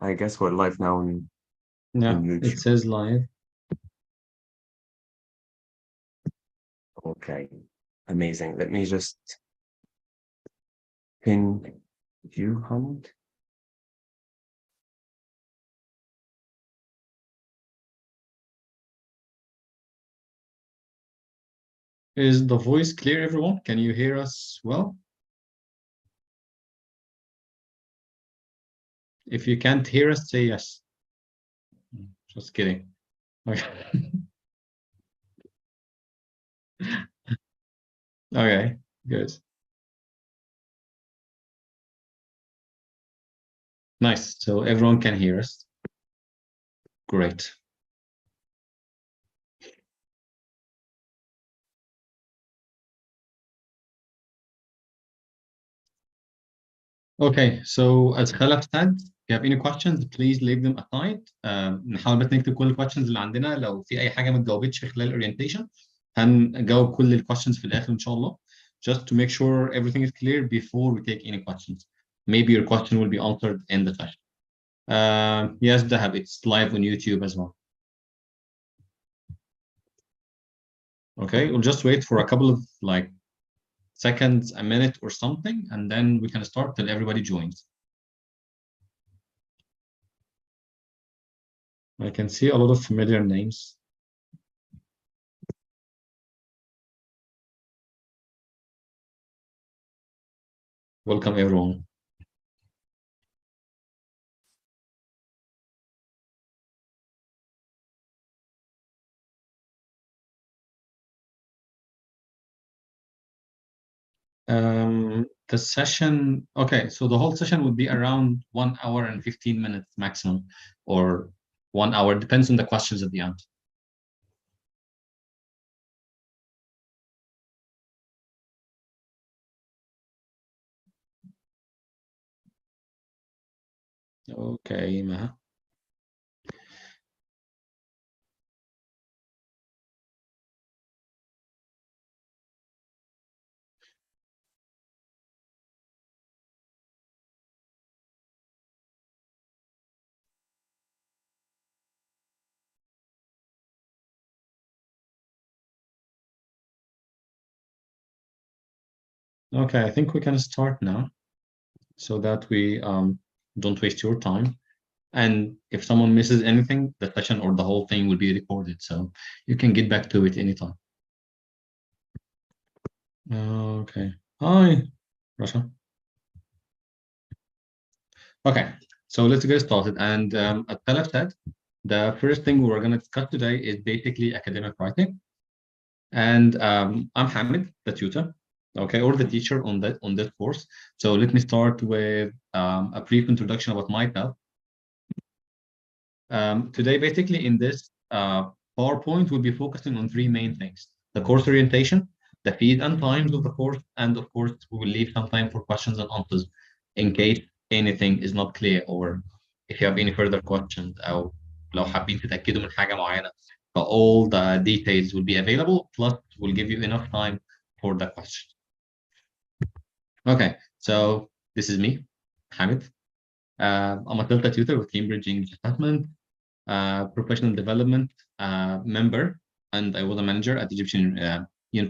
I guess we're live now on Yeah, YouTube. it says live. Okay, amazing. Let me just pin you, Hamid. Is the voice clear, everyone? Can you hear us well? If you can't hear us, say yes. Just kidding. Okay. Okay, good. Nice. So everyone can hear us. Great. Okay, so as Khalaf said, if you have any questions, please leave them aside. نحاول بس نكتب كل الكويشنز اللي عندنا. لو في أي حاجة ما اتجاوبتش في خلال الأورينتيشن هنجاوب كل الكويشنز في الآخر إن شاء الله. Just to make sure everything is clear before we take any questions. Maybe your question will be answered in the session. Yes, Dahab, it's live on YouTube as well. Okay, we'll just wait for a couple of seconds, a minute or something, and then we can start till everybody joins. I can see a lot of familiar names. Welcome, everyone. The session, okay, so the whole session would be around 1 hour and 15 minutes maximum, or 1 hour, depends on the questions at the end. Okay, Maha. Okay, I think we can start now so that we don't waste your time. And if someone misses anything, the session or the whole thing will be recorded, so you can get back to it anytime. Okay. Hi, Russia. Okay, so let's get started. And as Taleb said, the first thing we're going to discuss today is basically academic writing. And I'm Hamid, the tutor, okay, or the teacher on that course. So let me start with a brief introduction about myself. Today, basically, in this PowerPoint, we'll be focusing on three main things: the course orientation, the fees and times of the course, and of course, we will leave some time for questions and answers in case anything is not clear or if you have any further questions أو لو حابين تتأكدوا من حاجة معينة. So all the details will be available, plus we'll give you enough time for the question. Okay, so this is me, Hamid. I'm a Delta tutor with Cambridge English Assessment, professional development member, and I was a manager at Egyptian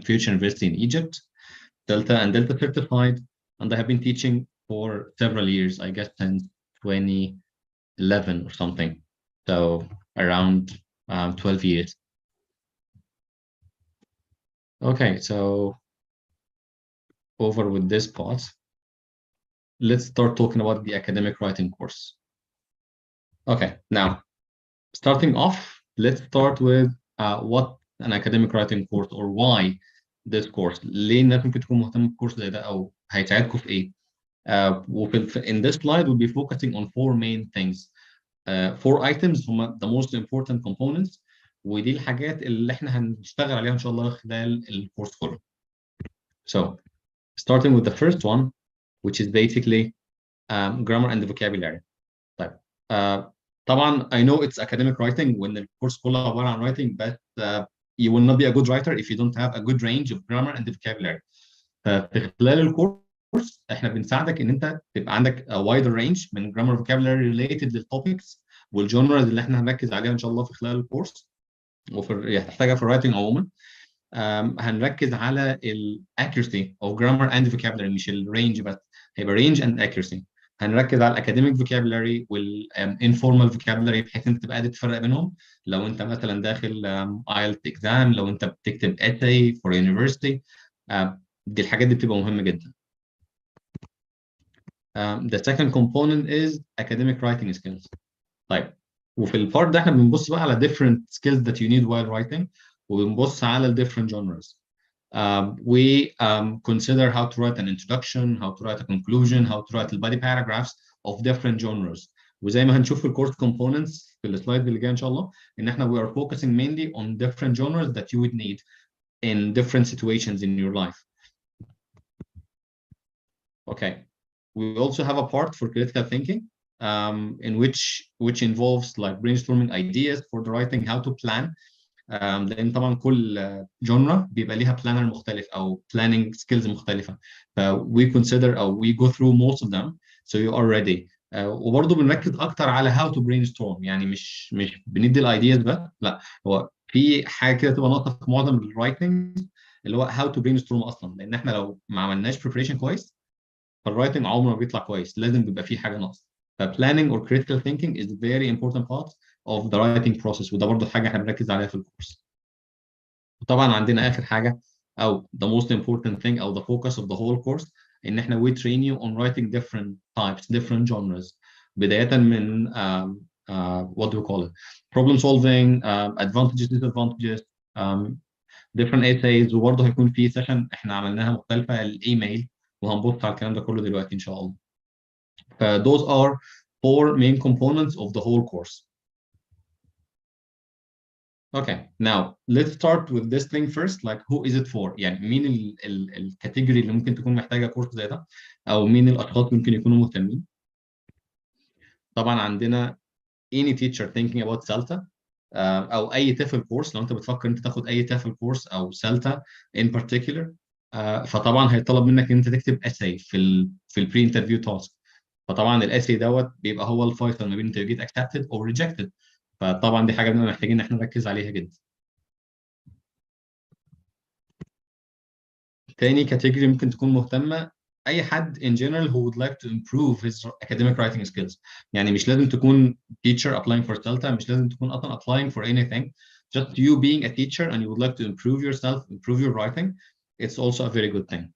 Future University in Egypt, Delta and Delta certified, and I have been teaching for several years, I guess since 2011 or something, so around 12 years. Okay, so over with this part, let's start talking about the academic writing course. Okay, now starting off, let's start with what an academic writing course or why this course. ليه الناس ممكن تكون مهتمة بكورس زي ده أو هيساعدكم في إيه؟ In this slide, we'll be focusing on four main things. Four items هم the most important components, ودي الحاجات اللي احنا هنشتغل عليها إن شاء الله خلال الكورس كله. So, starting with the first one, which is basically grammar and vocabulary. طيب طبعا I know it's academic writing when الكورس كله عبارة عن writing, but you will not be a good writer if you don't have a good range of grammar and vocabulary. في خلال الكورس كورس احنا بنساعدك ان انت تبقى عندك a wider range من grammar vocabulary related للتوبكس والجونرز اللي احنا هنركز عليها ان شاء الله في خلال الكورس هتحتاجها في الرايتنج عموما. هنركز على ال accuracy of grammar and vocabulary، مش الرينج بس، هيبقى range and accuracy. هنركز على الاكاديميك vocabulary والانفورمال vocabulary بحيث انت تبقى قادر تفرق بينهم. لو انت مثلا داخل IELTS exam، لو انت بتكتب essay for university، دي الحاجات دي بتبقى مهمه جدا. The second component is academic writing skills. طيب، وفي البارت ده احنا بنبص بقى على different skills that you need while writing، وبنبص على ال different genres. We consider how to write an introduction, how to write a conclusion, how to write the body paragraphs of different genres. وزي ما هنشوف في الكورس components في السلايد اللي جاي ان شاء الله، ان احنا we are focusing mainly on different genres that you would need in different situations in your life. Okay, we also have a part for critical thinking, in which involves like brainstorming ideas for the writing, how to plan. لان طبعا كل genre بيبقى ليها planner مختلف او planning skills مختلفه. we consider او we go through most of them so you are ready. وبرضه بنركز اكتر على how to brainstorm، يعني مش بندي الايدياز بس، لا، هو في حاجه كده تبقى ناقصه في معظم الرايتنج اللي هو how to brainstorm اصلا، لان احنا لو ما عملناش preparation كويس فالرايتنج عمره ما بيطلع كويس، لازم بيبقى فيه حاجه ناقصه. planning or critical thinking is a very important part of the writing process، وده برضه حاجه احنا بنركز عليها في الكورس. وطبعا عندنا اخر حاجه او the most important thing او the focus of the whole course، ان احنا we train you on writing different types, different genres، بدايه من what do we call it, problem solving, advantages, disadvantages, different essays. وبرضه هيكون في سيشن احنا عملناها مختلفه الايميل، وهنبص على الكلام ده كله دلوقتي ان شاء الله. Those are 4 main components of the whole course. Okay, now let's start with this thing first, like who is it for؟ يعني مين الكاتيجوري اللي ممكن تكون محتاجه كورس زي ده، او مين الاشخاص ممكن يكونوا مهتمين؟ طبعا عندنا any teacher thinking about CELTA، او اي TEFL كورس. لو انت بتفكر انت تاخد اي TEFL كورس او CELTA in particular، فطبعا هيطلب منك ان انت تكتب essay في البري انترفيو تاسك. فطبعا الاسي دوت بيبقى هو الفيصل ما بين انت جيت accepted or rejected، فطبعا دي حاجه بنبقى محتاجين ان احنا نركز عليها جدا. تاني كاتيجوري ممكن تكون مهتمه اي حد in general who would like to improve his academic writing skills. يعني مش لازم تكون teacher applying for CELTA، مش لازم تكون اصلا applying for anything، just you being a teacher and you would like to improve yourself, improve your writing, it's also a very good thing.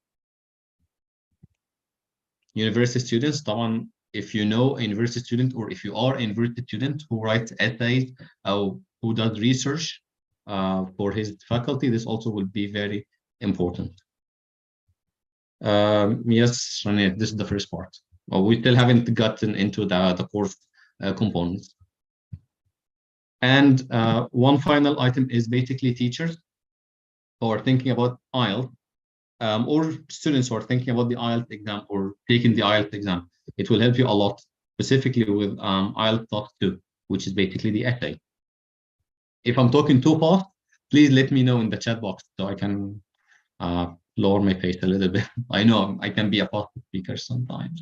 University students طبعا if you know a university student or if you are a university student who writes essays or who does research for his faculty, this also will be very important. Yes, Rania, this is the first part. Well, we still haven't gotten into the course components. And one final item is basically teachers who are thinking about IELTS, or students who are thinking about the IELTS exam or taking the IELTS exam. It will help you a lot, specifically with IELTS Talk 2, which is basically the essay. If I'm talking too fast, please let me know in the chat box so I can lower my pace a little bit. I know I can be a fast speaker sometimes.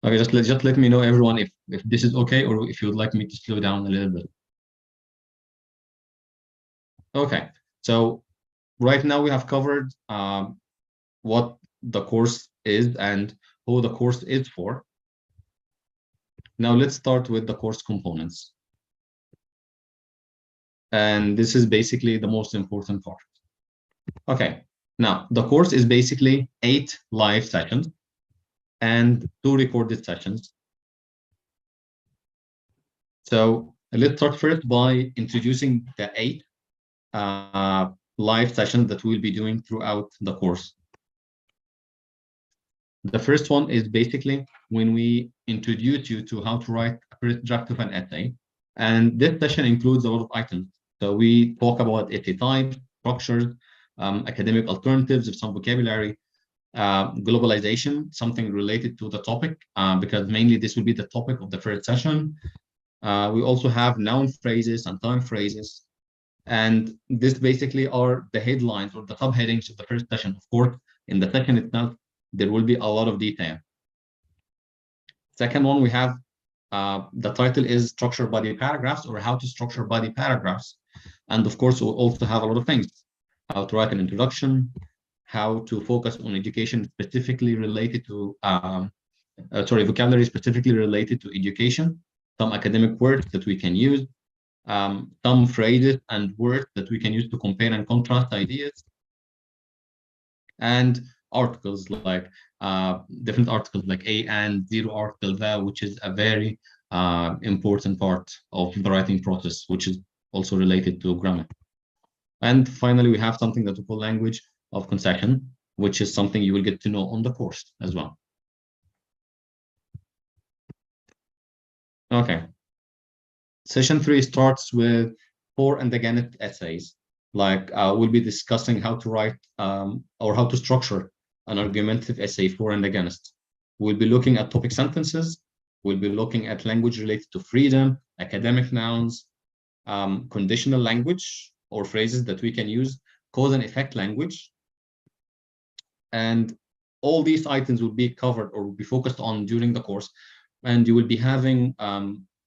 Okay, just let me know, everyone, if this is okay or if you would like me to slow down a little bit. Okay, so right now we have covered what the course is and who the course is for. Now let's start with the course components. And this is basically the most important part. Okay, now the course is basically 8 live sessions and 2 recorded sessions. So let's start first by introducing the 8 live sessions that we'll be doing throughout the course. The first one is basically when we introduce you to how to write a first draft of an essay. And this session includes a lot of items. So we talk about essay types, structures, academic alternatives of some vocabulary, globalization, something related to the topic, because mainly this will be the topic of the first session. We also have noun phrases and time phrases. And this basically are the headlines or the subheadings of the first session. Of course, in the session itself, there will be a lot of detail. Second one, we have the title is Structure Body Paragraphs, or How to Structure Body Paragraphs. And of course, we'll also have a lot of things: how to write an introduction, how to focus on education specifically related to, vocabulary specifically related to education, some academic words that we can use, some phrases and words that we can use to compare and contrast ideas, and articles like different articles like A and zero article there, which is a very important part of the writing process, which is also related to grammar. And finally, we have something that we call language of concession, which is something you will get to know on the course as well. Okay. Session 3 starts with for and against essays. Like we'll be discussing how to write or how to structure an argumentative essay for and against. We'll be looking at topic sentences. We'll be looking at language related to freedom, academic nouns, conditional language or phrases that we can use, cause and effect language. And all these items will be covered or will be focused on during the course. And you will be having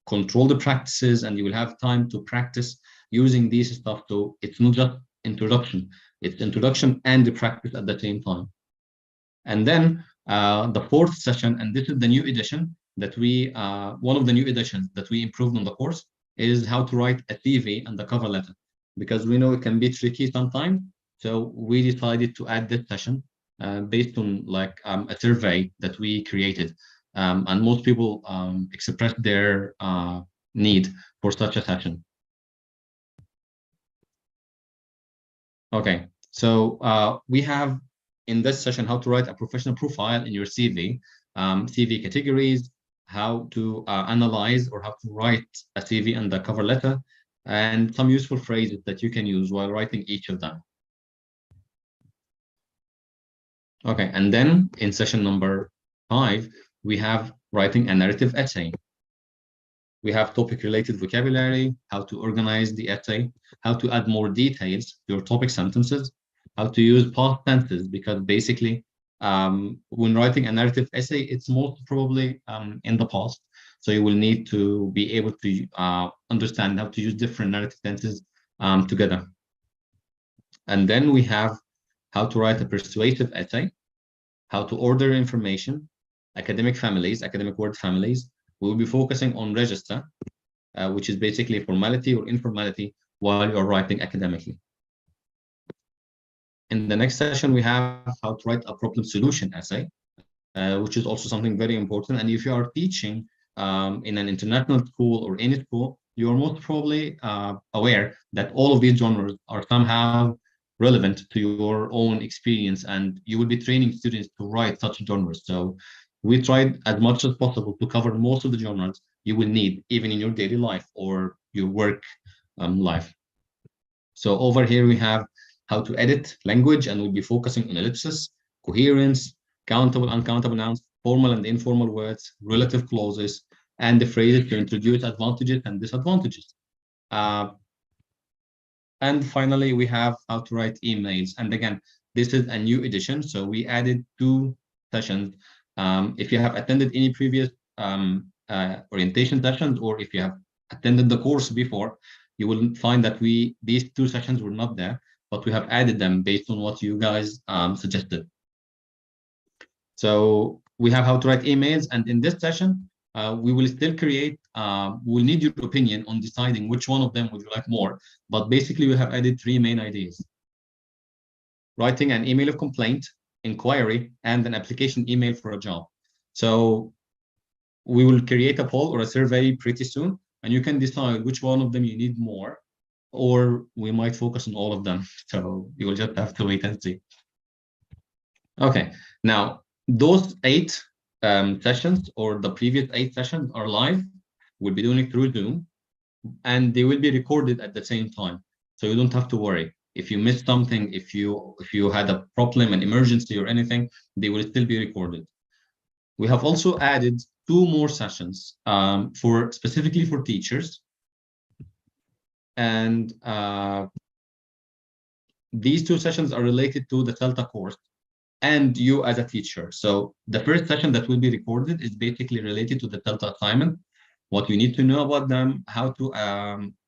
controlled practices, and you will have time to practice using these stuff. So it's not just introduction, it's introduction and the practice at the same time. And then the fourth session, and this is the new edition that we, one of the new editions that we improved on the course, is how to write a CV and the cover letter, because we know it can be tricky sometimes. So we decided to add this session based on like a survey that we created. And most people expressed their need for such a session. Okay, so we have in this session how to write a professional profile in your CV, CV categories, how to analyze or how to write a CV and the cover letter, and some useful phrases that you can use while writing each of them. Okay, and then in session number 5, we have writing a narrative essay. We have topic-related vocabulary, how to organize the essay, how to add more details to your topic sentences, how to use past tenses, because basically when writing a narrative essay, it's most probably in the past. So you will need to be able to understand how to use different narrative tenses together. And then we have how to write a persuasive essay, how to order information, academic families, academic word families. We will be focusing on register, which is basically formality or informality while you're writing academically. In the next session, we have how to write a problem solution essay, which is also something very important. And if you are teaching in an international school or any school, you're most probably aware that all of these genres are somehow relevant to your own experience, and you will be training students to write such genres. So we tried as much as possible to cover most of the genres you will need, even in your daily life or your work life. So over here we have how to edit language, and we'll be focusing on ellipsis, coherence, countable, uncountable nouns, formal and informal words, relative clauses, and the phrases to introduce advantages and disadvantages. And finally, we have how to write emails. And again, this is a new edition, so we added 2 sessions. If you have attended any previous orientation sessions, or if you have attended the course before, you will find that these 2 sessions were not there, but we have added them based on what you guys suggested. So we have how to write emails, and in this session, we will still create, we'll need your opinion on deciding which one of them would you like more, but basically we have added 3 main ideas. Writing an email of complaint, inquiry, and an application email for a job. So we will create a poll or a survey pretty soon, and you can decide which one of them you need more, or we might focus on all of them. So you will just have to wait and see. Okay, now those 8 sessions, or the previous 8 sessions, are live. We'll be doing it through Zoom, and they will be recorded at the same time. So you don't have to worry. If you missed something, if you had a problem, an emergency or anything, they will still be recorded. We have also added 2 more sessions specifically for teachers. And these 2 sessions are related to the CELTA course. and you as a teacher. So the first session that will be recorded is basically related to the Delta assignment, what you need to know about them, how to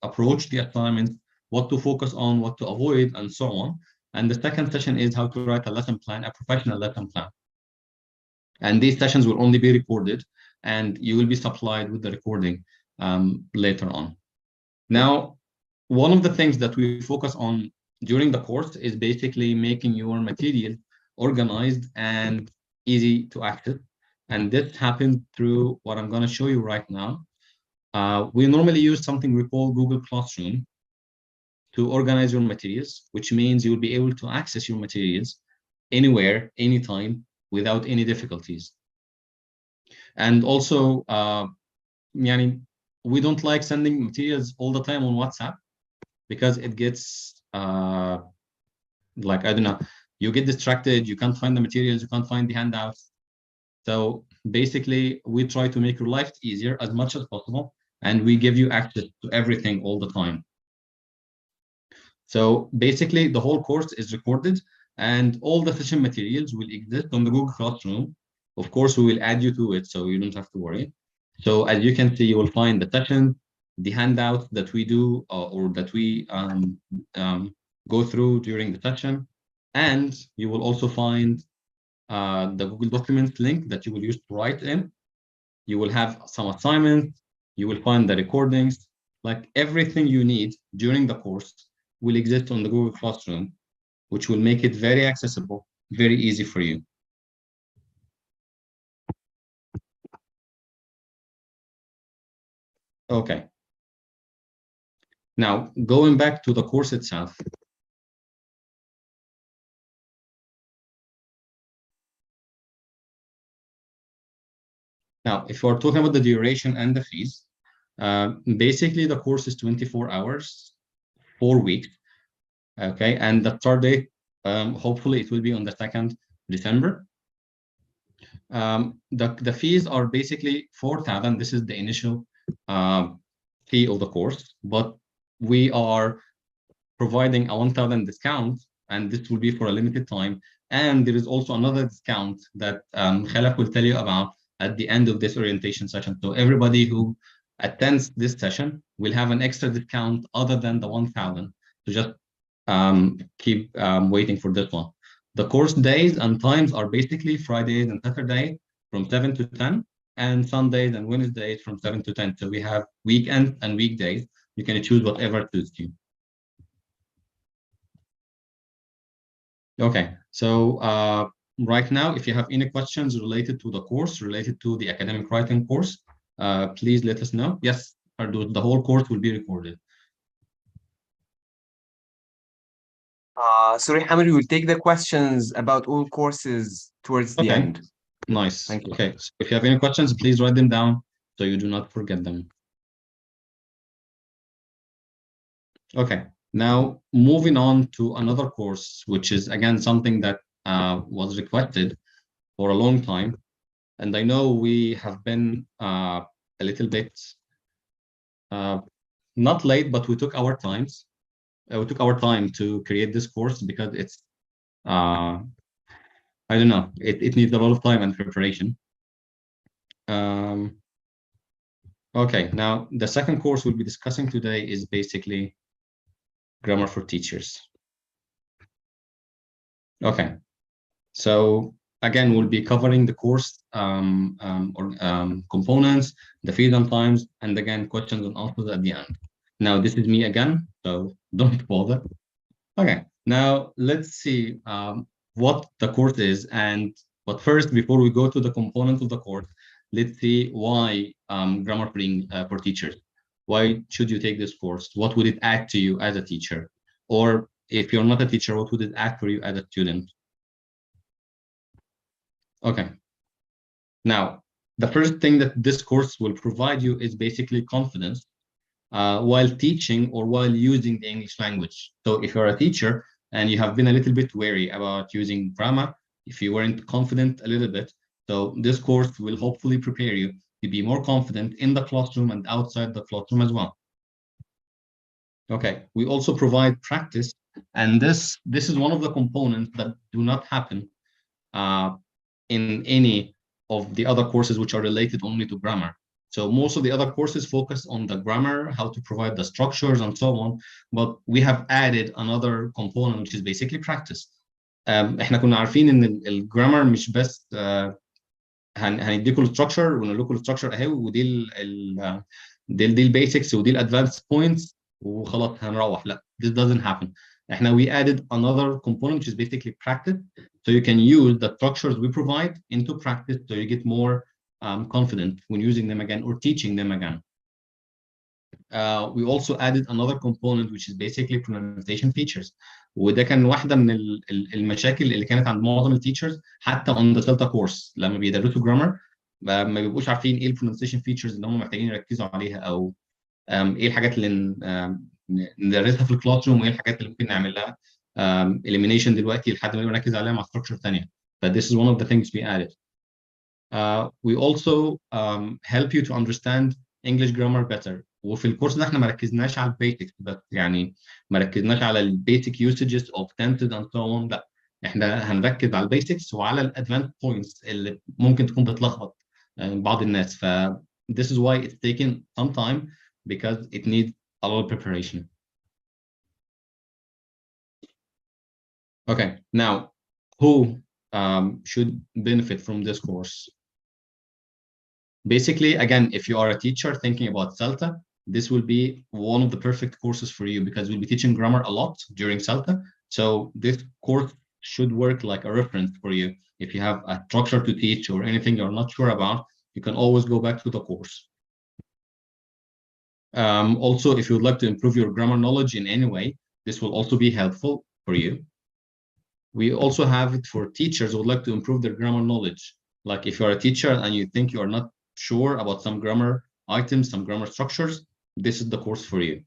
approach the assignments, what to focus on, what to avoid, and so on. And the second session is how to write a lesson plan, a professional lesson plan. And these sessions will only be recorded, and you will be supplied with the recording later on. Now, one of the things that we focus on during the course is basically making your material organized and easy to access. And this happens through what I'm going to show you right now. We normally use something we call Google Classroom to organize your materials, which means you'll be able to access your materials anywhere, anytime, without any difficulties. And also, we don't like sending materials all the time on WhatsApp because it gets like, I don't know, you get distracted, you can't find the materials, you can't find the handouts. So basically, we try to make your life easier as much as possible, and we give you access to everything all the time. So basically, the whole course is recorded, and all the session materials will exist on the Google Classroom. Of course, we will add you to it, so you don't have to worry. So as you can see, you will find the session, the handouts that we do or that we go through during the session, and you will also find the Google Documents link that you will use to write in. You will have some assignments, you will find the recordings, like everything you need during the course will exist on the Google Classroom, which will make it very accessible, very easy for you. Okay. Now, going back to the course itself. Now, if we're talking about the duration and the fees, basically the course is 24 hours, 4 weeks. Okay, and the start date, hopefully it will be on the 2nd December. The fees are basically 4,000. This is the initial fee of the course, but we are providing a 1,000 discount, and this will be for a limited time. And there is also another discount that Khalaf will tell you about at the end of this orientation session. So everybody who attends this session will have an extra discount other than the 1,000. So just keep waiting for this one. The course days and times are basically Fridays and Saturdays from 7 to 10, and Sundays and Wednesdays from 7 to 10. So we have weekends and weekdays. You can choose whatever suits you. Okay, so right now, if you have any questions related to the course, related to the academic writing course, please let us know. Yes, the whole course will be recorded. Sorry, Hamid, we will take the questions about all courses towards the end. Nice. Thank you. Okay, so if you have any questions, please write them down so you do not forget them. Okay, now moving on to another course, which is again something that was requested for a long time. And I know we have been a little bit not late, but we took our times. We took our time to create this course because it's, I don't know, it needs a lot of time and preparation. Okay, now the second course we'll be discussing today is basically grammar for teachers. Okay, so again, we'll be covering the course components, the fees and times, and again, questions and answers at the end. Now, this is me again, so don't bother. Okay, now let's see what the course is. But first, before we go to the components of the course, let's see why grammar for teachers. Why should you take this course? What would it add to you as a teacher? Or if you're not a teacher, what would it add for you as a student? Okay. Now, the first thing that this course will provide you is basically confidence while teaching or while using the English language. So if you're a teacher and you have been a little bit wary about using grammar, if you weren't confident a little bit, so this course will hopefully prepare you to be more confident in the classroom and outside the classroom as well. Okay, we also provide practice, and this is one of the components that do not happen in any of the other courses which are related only to grammar. So most of the other courses focus on the grammar, how to provide the structures and so on, but we have added another component which is basically practice. احنا كنا عارفين ان الجرامر مش بس هنديكم الستراكشر ونقول لكم الستراكشر اهي ودي دي البيسكس ودي الادفانس بوينتس وخلاص هنروح. لا, this doesn't happen. احنا we added another component which is basically practice, so you can use the structures we provide into practice so you get more confident when using them again or teaching them again. We also added another component which is basically pronunciation features, وده كان واحده من المشاكل اللي كانت عند معظم التيتشرز حتى on the CELTA course لما بيدرسوا جرامر ما بيبقوش عارفين ايه البرونسيشن فيتشرز اللي هم محتاجين يركزوا عليها او ايه الحاجات اللي ندرسها في الكلاس روم وايه الحاجات اللي ممكن نعمل لها elimination دلوقتي لحد ما نركز عليها مع structure ثانيه. But this is one of the things we added. We also help you to understand English grammar better. وفي الكورس ده احنا ما ركزناش على البيسكس بس، يعني ما ركزناش على البيسك usages of tenses and so on. لا، احنا هنركز على البيسكس وعلى الادفانس بوينتس اللي ممكن تكون بتلخبط بعض الناس. ف this is why it's taken some time because it needs a lot of preparation. Okay, now who should benefit from this course? Basically, again, if you are a teacher thinking about CELTA, this will be one of the perfect courses for you because we'll be teaching grammar a lot during CELTA. So this course should work like a reference for you. If you have a structure to teach or anything you're not sure about, you can always go back to the course. Also, if you would like to improve your grammar knowledge in any way, this will also be helpful for you. We also have it for teachers who would like to improve their grammar knowledge. Like if you're a teacher and you think you are not sure about some grammar items, some grammar structures, this is the course for you.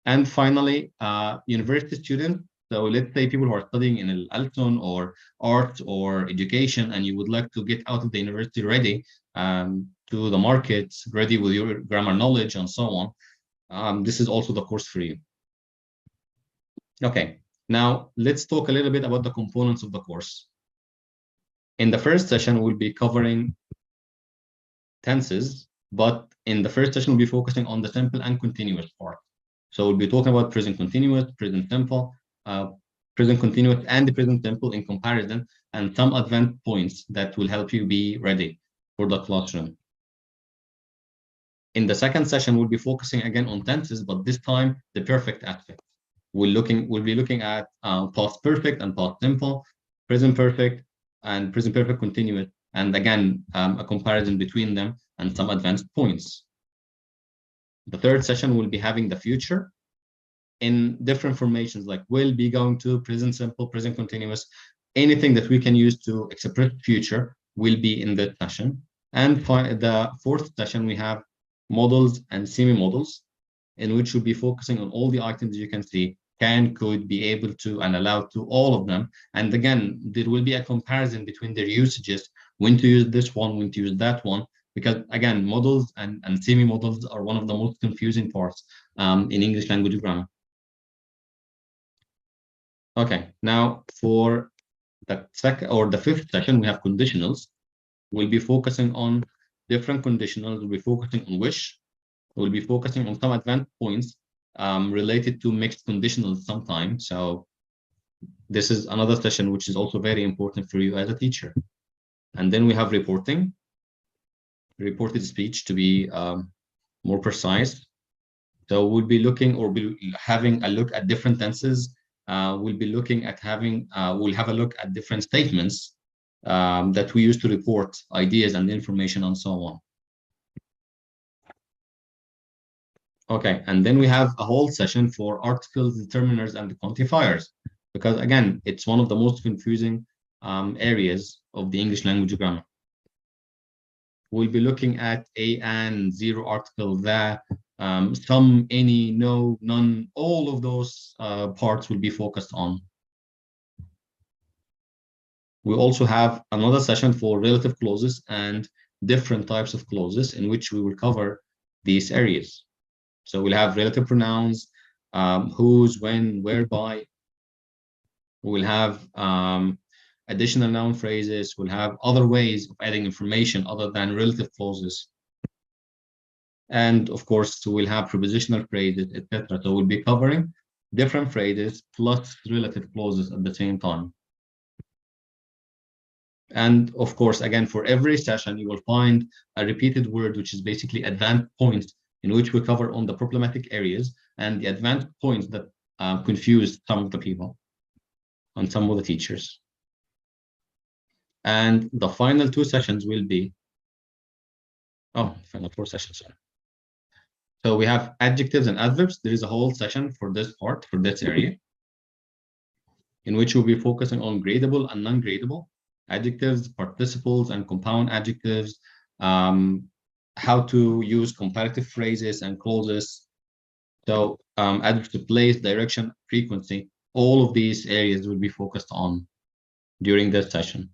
And finally, university students. So let's say people who are studying in Alton or art or education, and you would like to get out of the university ready to the market, ready with your grammar knowledge and so on. This is also the course for you. Okay, now let's talk a little bit about the components of the course. In the first session, we'll be covering tenses, but in the first session, we'll be focusing on the simple and continuous part. So we'll be talking about present continuous, present simple, present continuous, and the present simple in comparison, and some advanced points that will help you be ready for the classroom. In the second session, we'll be focusing again on tenses, but this time the perfect aspect. We'll be looking at past perfect and past simple, present perfect, and present perfect continuous, and again a comparison between them and some advanced points. The third session will be having the future in different formations like will, be, going to, present simple, present continuous. Anything that we can use to express future will be in that session. And for the fourth session, we have models and semi-models, in which we'll be focusing on all the items you can see, can, could, be able to, and allowed to, all of them. And again, there will be a comparison between their usages, when to use this one, when to use that one, because again, models and semi-models are one of the most confusing parts in English language grammar. Okay, now for the second or the fifth session, we have conditionals. We'll be focusing on different conditionals. We'll be focusing on wish. We'll be focusing on some advanced points related to mixed conditionals sometimes. So this is another session which is also very important for you as a teacher. And then we have reported speech to be more precise. So we'll be looking or be having a look at different tenses. We'll be looking at we'll have a look at different statements that we use to report ideas and information and so on. Okay, and then we have a whole session for articles, determiners, and the quantifiers, because again, it's one of the most confusing areas of the English language grammar. We'll be looking at a, and, zero, article, the, some, any, no, none, all of those parts will be focused on. We also have another session for relative clauses and different types of clauses in which we will cover these areas. So we'll have relative pronouns, whose, when, whereby. We'll have additional noun phrases, we'll have other ways of adding information other than relative clauses. And of course, we'll have prepositional phrases, etc. So we'll be covering different phrases plus relative clauses at the same time. And of course, again, for every session, you will find a repeated word, which is basically advanced points in which we cover on the problematic areas and the advanced points that confused some of the people and some of the teachers. And the final 2 sessions will be, final 4 sessions, sorry. So we have adjectives and adverbs. There is a whole session for this part, for this area, in which we'll be focusing on gradable and non-gradable adjectives, participles, and compound adjectives, how to use comparative phrases and clauses. So adverbs to place, direction, frequency, all of these areas will be focused on during this session.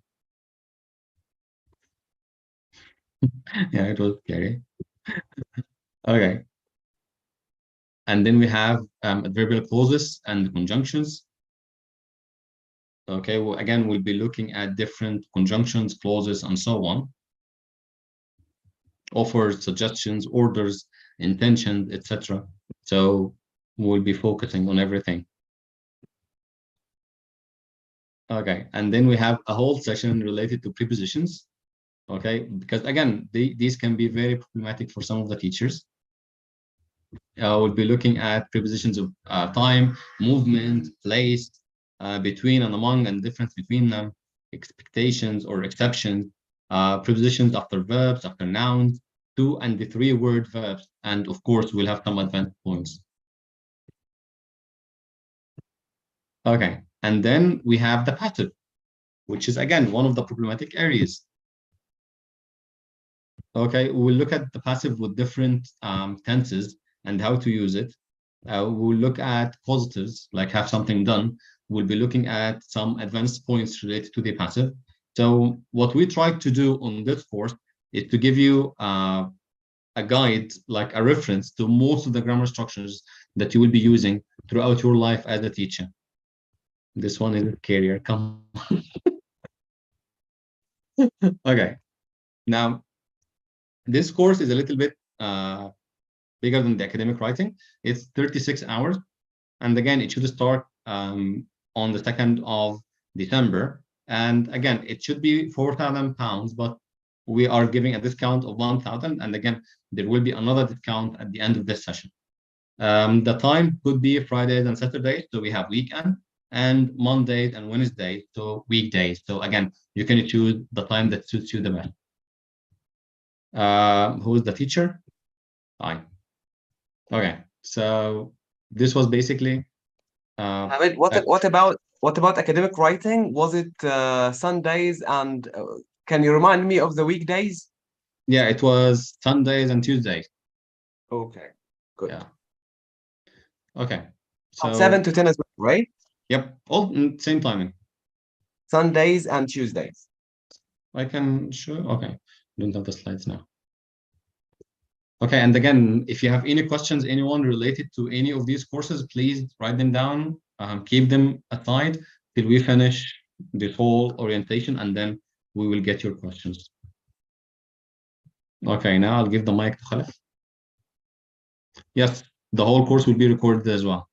Yeah, it was scary. Okay. And then we have adverbial clauses and conjunctions. Okay, well, again, we'll be looking at different conjunctions, clauses, and so on. Offers, suggestions, orders, intentions, etc. So we'll be focusing on everything. Okay, and then we have a whole section related to prepositions. Okay, because again, these can be very problematic for some of the teachers. We'll be looking at prepositions of time, movement, place, between and among, and difference between them, expectations or exceptions, prepositions after verbs, after nouns, 2- and 3-word verbs, and of course, we'll have some advanced points. Okay, and then we have the passive, which is again one of the problematic areas. Okay, we'll look at the passive with different tenses and how to use it. We'll look at positives, like have something done. We'll be looking at some advanced points related to the passive. So what we tried to do on this course is to give you a guide, like a reference to most of the grammar structures that you will be using throughout your life as a teacher. This one is a carrier, come on. Okay, now this course is a little bit bigger than the academic writing. It's 36 hours. And again, it should start on the 2nd of December. And again, it should be £4,000, but we are giving a discount of 1,000. And again, there will be another discount at the end of this session. The time could be Fridays and Saturdays. So we have weekend, and Mondays and Wednesdays, so weekdays. So again, you can choose the time that suits you the best. Who is the teacher? Fine. Okay, so this was basically. Hamid, what about academic writing? Was it Sundays, and can you remind me of the weekdays? Yeah, it was Sundays and Tuesdays. Okay, good. Yeah. Okay. So 7 to 10 as well, right? Yep, all same timing. Sundays and Tuesdays. I can show. Okay, don't have the slides now. Okay, and again, if you have any questions, anyone related to any of these courses, please write them down. Keep them aside till we finish this whole orientation, and then we will get your questions. Okay, now I'll give the mic to Khalif. Yes, the whole course will be recorded as well.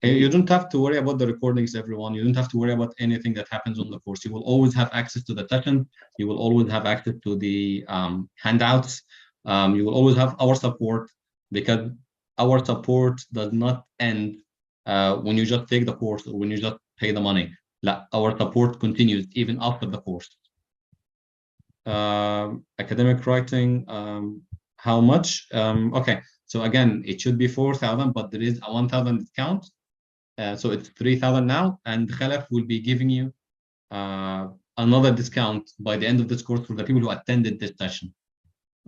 You don't have to worry about the recordings, everyone. You don't have to worry about anything that happens on the course. You will always have access to the session. You will always have access to the handouts. You will always have our support, because our support does not end when you just take the course or when you just pay the money. Our support continues even after the course. Academic writing, how much? Okay, so again, it should be 4,000, but there is a 1,000 discount. So it's 3,000 now, and Khalaf will be giving you another discount by the end of this course for the people who attended this session.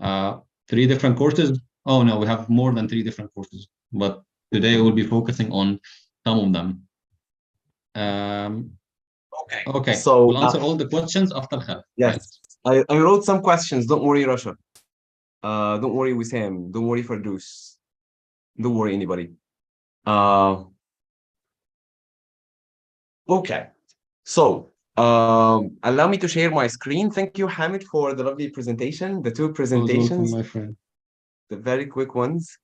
3 different courses. Oh no, we have more than 3 different courses, but today we'll be focusing on some of them. Okay. So we'll answer all the questions after Khalaf. Yes. Right? I wrote some questions. Don't worry, Russia. Don't worry, Wissam. Don't worry, Fardous. Don't worry, anybody. Okay. So, allow me to share my screen. Thank you, Hamid, for the lovely presentation. The two Most welcome, presentations, my friend. the very quick ones.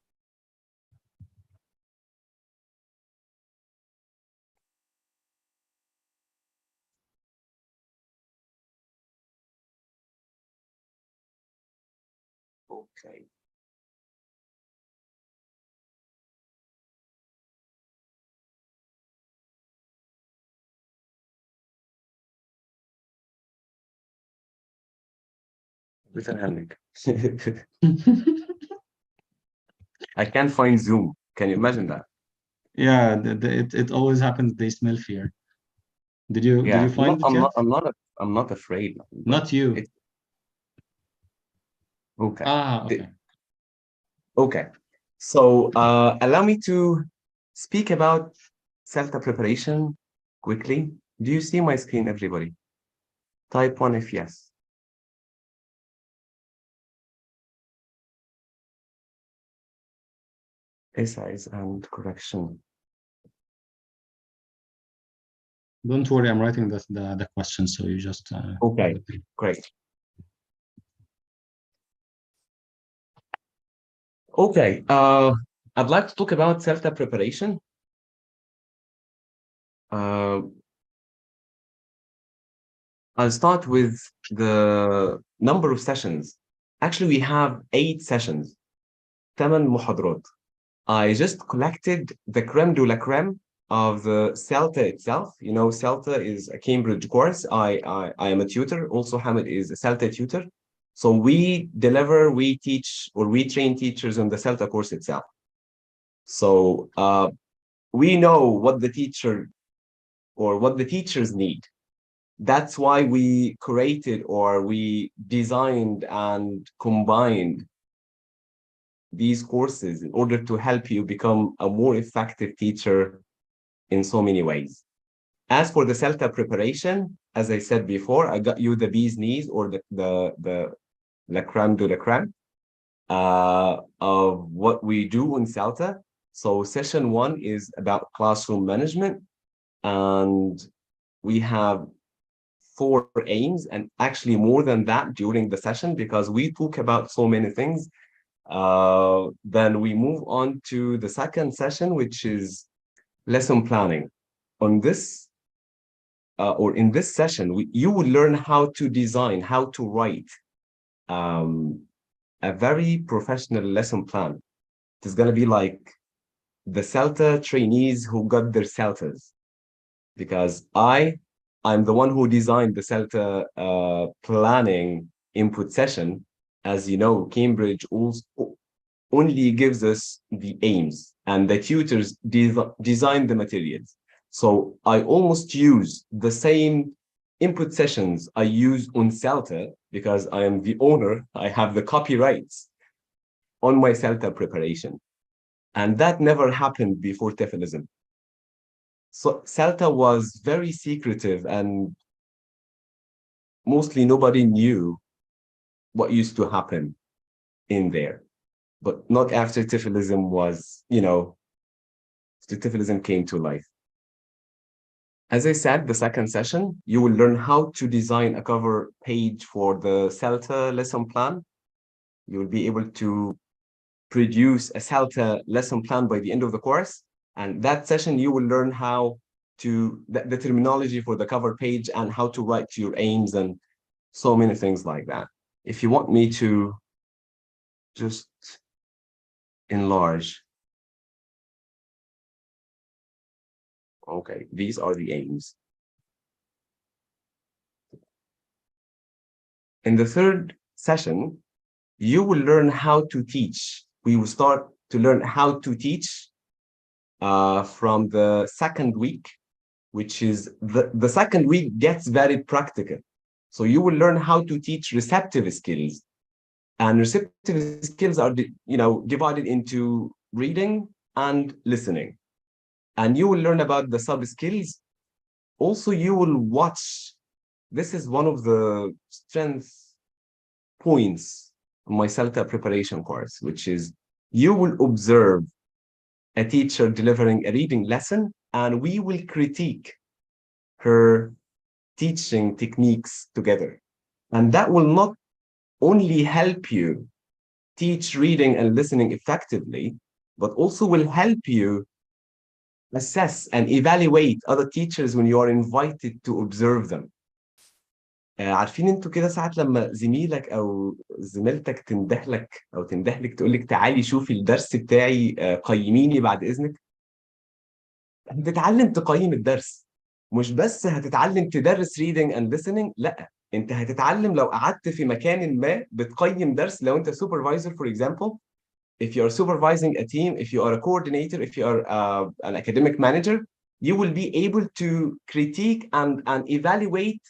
Okay. With a hand. I can't find Zoom. Can you imagine that? Yeah, it always happens. They smell fear. Did you Yeah. No, find it yet? I'm not afraid, but Not you. it's okay. Ah, The- okay. Okay. So, allow me to speak about CELTA preparation quickly. Do you see my screen, everybody? Type one if yes. Essays and correction. Don't worry, I'm writing the question, so you just Okay, great. Okay, I'd like to talk about CELTA preparation. Uh, I'll start with the number of sessions. Actually, we have 8 sessions, 8 محاضرات. I just collected the creme de la creme of the CELTA itself. You know, CELTA is a Cambridge course. I am a tutor. Also, Hamid is a CELTA tutor. So we deliver, we teach, or we train teachers on the CELTA course itself. So we know what the teacher or what the teachers need. That's why we created or we designed and combined these courses in order to help you become a more effective teacher in so many ways. As for the CELTA preparation, as I said before, I got you the bee's knees or the la creme de la creme of what we do in CELTA. So session 1 is about classroom management, and we have 4 aims, and actually more than that during the session because we talk about so many things. Then we move on to the second session, which is lesson planning. On this or in this session, you will learn how to design, how to write um, a very professional lesson plan. It's going to be like the CELTA trainees who got their CELTAs, because I'm the one who designed the CELTA planning input session. As you know, Cambridge also only gives us the aims, and the tutors design the materials. So I almost use the same input sessions I use on CELTA because I am the owner. I have the copyrights on my CELTA preparation. And that never happened before TEFLism. So CELTA was very secretive and mostly nobody knew what used to happen in there. But not after TEFLism was, TEFLism came to life. As I said, the second session, you will learn how to design a cover page for the CELTA lesson plan. You will be able to produce a CELTA lesson plan by the end of the course. And that session, you will learn how to, the terminology for the cover page and how to write your aims and so many things like that. If you want me to just enlarge. Okay, these are the aims. In the third session, you will learn how to teach. We will start to learn how to teach from the second week, which is the second week gets very practical. So you will learn how to teach receptive skills. And receptive skills are divided into reading and listening. And you will learn about the sub skills. Also, you will watch. This is one of the strengths points on my CELTA preparation course, which is you will observe a teacher delivering a reading lesson, and we will critique her teaching techniques together. And that will not only help you teach reading and listening effectively, but also will help you assess and evaluate other teachers when you are invited to observe them. عارفين انتوا كده ساعات لما زميلك او زميلتك تندهلك او تندهلك تقول لك تعالي شوفي الدرس بتاعي قيميني بعد اذنك. هتتعلم تقيم الدرس، مش بس هتتعلم تدرس reading and listening، لا انت هتتعلم لو قعدت في مكان ما بتقيم درس. لو انت supervisor for example, if you are supervising a team, if you are a coordinator, if you are an academic manager, you will be able to critique and evaluate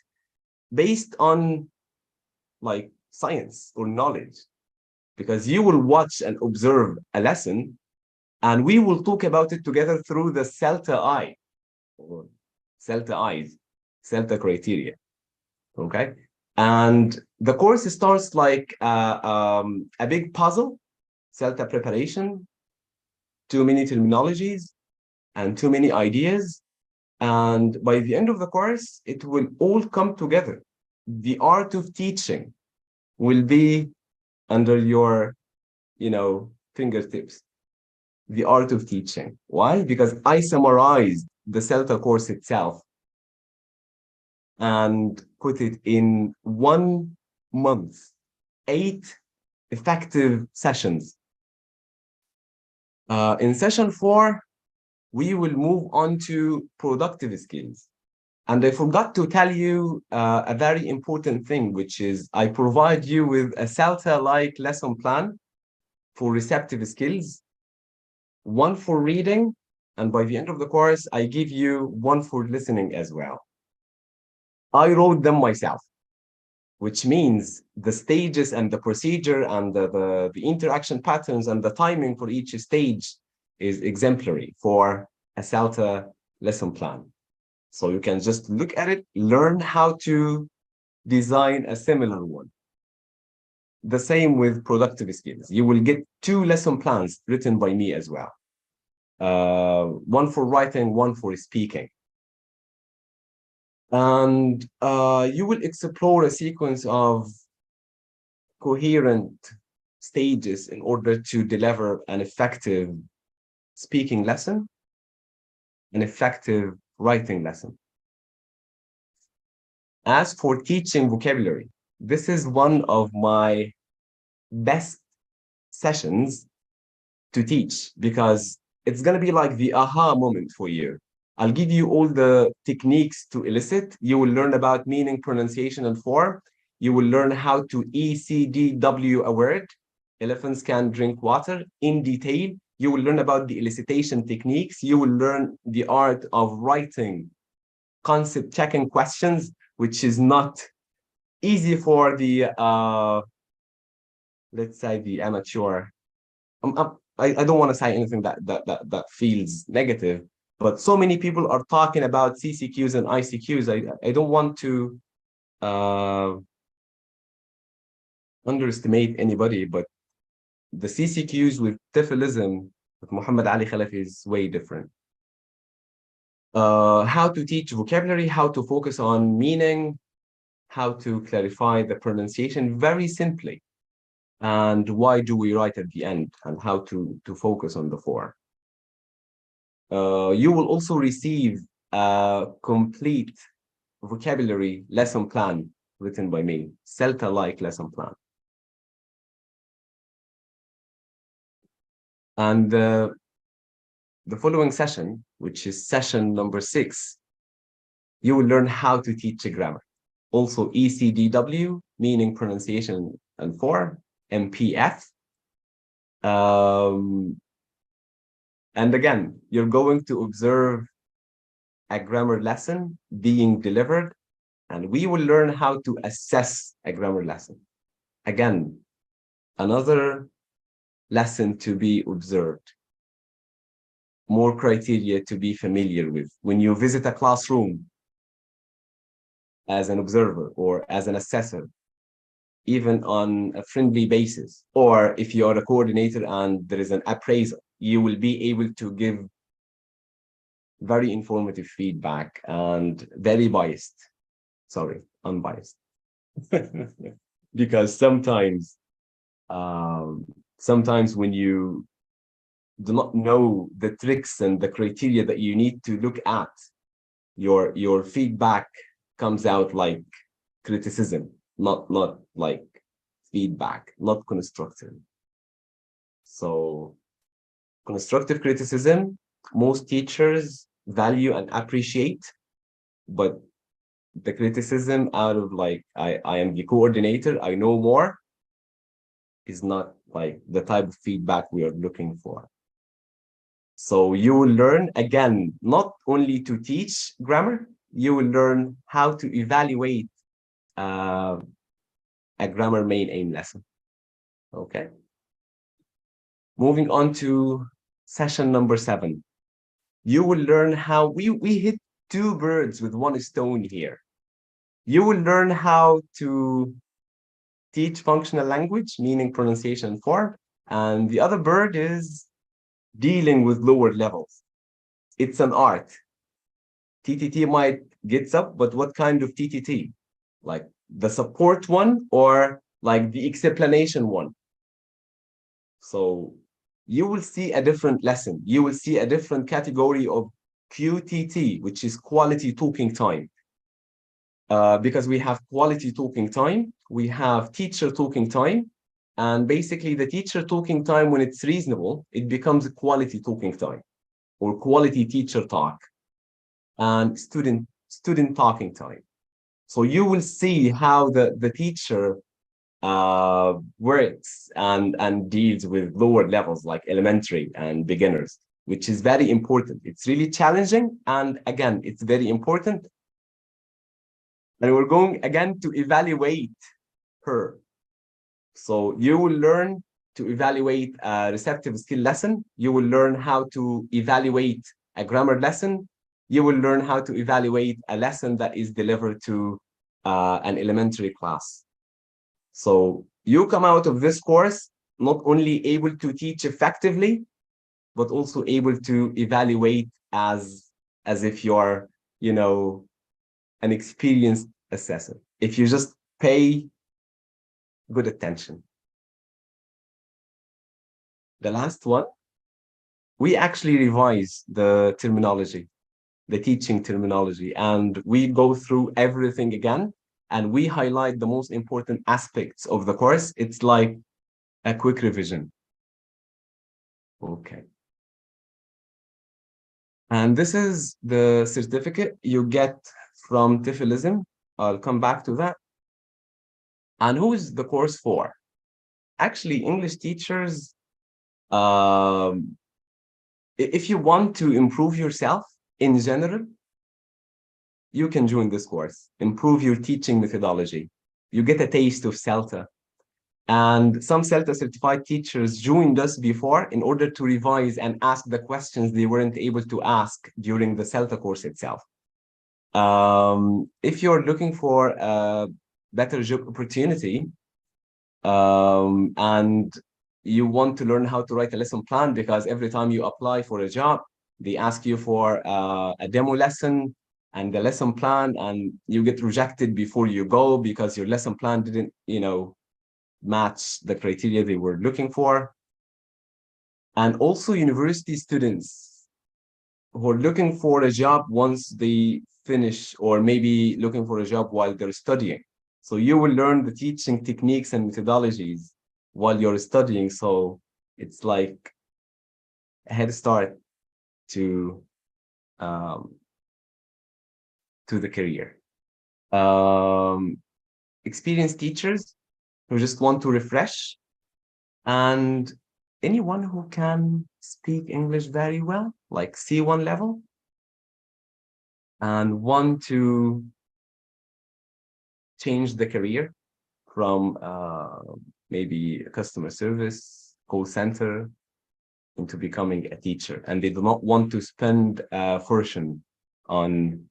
based on like science or knowledge, because you will watch and observe a lesson and we will talk about it together through the CELTA eye or CELTA eyes, CELTA criteria. Okay. And the course starts like a big puzzle, CELTA preparation, too many terminologies and too many ideas. And by the end of the course, it will all come together. The art of teaching will be under your, fingertips. The art of teaching. Why? Because I summarized the CELTA course itself and put it in 1 month, 8 effective sessions. In session 4, we will move on to productive skills. And I forgot to tell you a very important thing, which is I provide you with a CELTA-like lesson plan for receptive skills, 1 for reading, and by the end of the course, I give you 1 for listening as well. I wrote them myself, which means the stages and the procedure and the interaction patterns and the timing for each stage is exemplary for a CELTA lesson plan. So you can just look at it, learn how to design a similar one. The same with productive skills. You will get 2 lesson plans written by me as well. 1 for writing, 1 for speaking. And you will explore a sequence of coherent stages in order to deliver an effective speaking lesson, an effective writing lesson. As for teaching vocabulary, this is one of my best sessions to teach because it's going to be like the aha moment for you. I'll give you all the techniques to elicit. You will learn about meaning, pronunciation, and form. You will learn how to ECDW a word. Elephants can drink water in detail. You will learn about the elicitation techniques. You will learn the art of writing concept checking questions, which is not easy for the, let's say, the amateur. I don't want to say anything that feels negative, but so many people are talking about CCQs and ICQs. I don't want to underestimate anybody, but the CCQs with Tifilism with Muhammad Ali Khalafi is way different. How to teach vocabulary, how to focus on meaning, how to clarify the pronunciation very simply, and why do we write at the end, and how to focus on the form. You will also receive a complete vocabulary lesson plan written by me, CELTA-like lesson plan. And the following session, which is session number 6, you will learn how to teach a grammar. Also ECDW, meaning, pronunciation, and form, MPF. And again, you're going to observe a grammar lesson being delivered, and we will learn how to assess a grammar lesson. Again, another lesson to be observed. More criteria to be familiar with. When you visit a classroom as an observer or as an assessor, even on a friendly basis. Or if you are a coordinator and there is an appraisal, you will be able to give very informative feedback and very biased, sorry, unbiased. Because sometimes when you do not know the tricks and the criteria that you need to look at, your feedback comes out like criticism, not like feedback, not constructive. So constructive criticism, most teachers value and appreciate, but the criticism out of like, I am the coordinator, I know more, is not like the type of feedback we are looking for. So you will learn, again, not only to teach grammar, you will learn how to evaluate a grammar main aim lesson. Okay. Moving on to session number 7. You will learn how we hit 2 birds with 1 stone here. You will learn how to teach functional language, meaning pronunciation and form, and the other bird is dealing with lower levels. It's an art. TTT might get up, but what kind of TTT? Like the support one or like the explanation one? So you will see a different lesson. You will see a different category of QTT, which is quality talking time. Because we have quality talking time, we have teacher talking time, and basically the teacher talking time, when it's reasonable, it becomes quality talking time or quality teacher talk, and student talking time. So you will see how the teacher works and deals with lower levels like elementary and beginners, which is very important. It's really challenging, and again, it's very important. And we're going again to evaluate her. So you will learn to evaluate a receptive skill lesson. You will learn how to evaluate a grammar lesson. You will learn how to evaluate a lesson that is delivered to an elementary class. So you come out of this course not only able to teach effectively, but also able to evaluate as if you're, you know, an experienced assessor, if you just pay good attention. The last one, we actually revise the terminology, the teaching terminology, and we go through everything again, and we highlight the most important aspects of the course. It's like a quick revision. Okay. And this is the certificate you get from TEFLism. I'll come back to that. And who is the course for? Actually, English teachers, if you want to improve yourself in general, you can join this course, improve your teaching methodology. You get a taste of CELTA. And some CELTA certified teachers joined us before in order to revise and ask the questions they weren't able to ask during the CELTA course itself. If you're looking for a better job opportunity, and you want to learn how to write a lesson plan, because every time you apply for a job, they ask you for a demo lesson and the lesson plan, and you get rejected before you go because your lesson plan didn't, you know, match the criteria they were looking for. And also university students who are looking for a job once they finish, or maybe looking for a job while they're studying. So you will learn the teaching techniques and methodologies while you're studying. So it's like a head start to the career. Experienced teachers who just want to refresh, and anyone who can speak English very well, like C1 level, and want to change the career from maybe customer service, call center, into becoming a teacher. And they do not want to spend a fortune on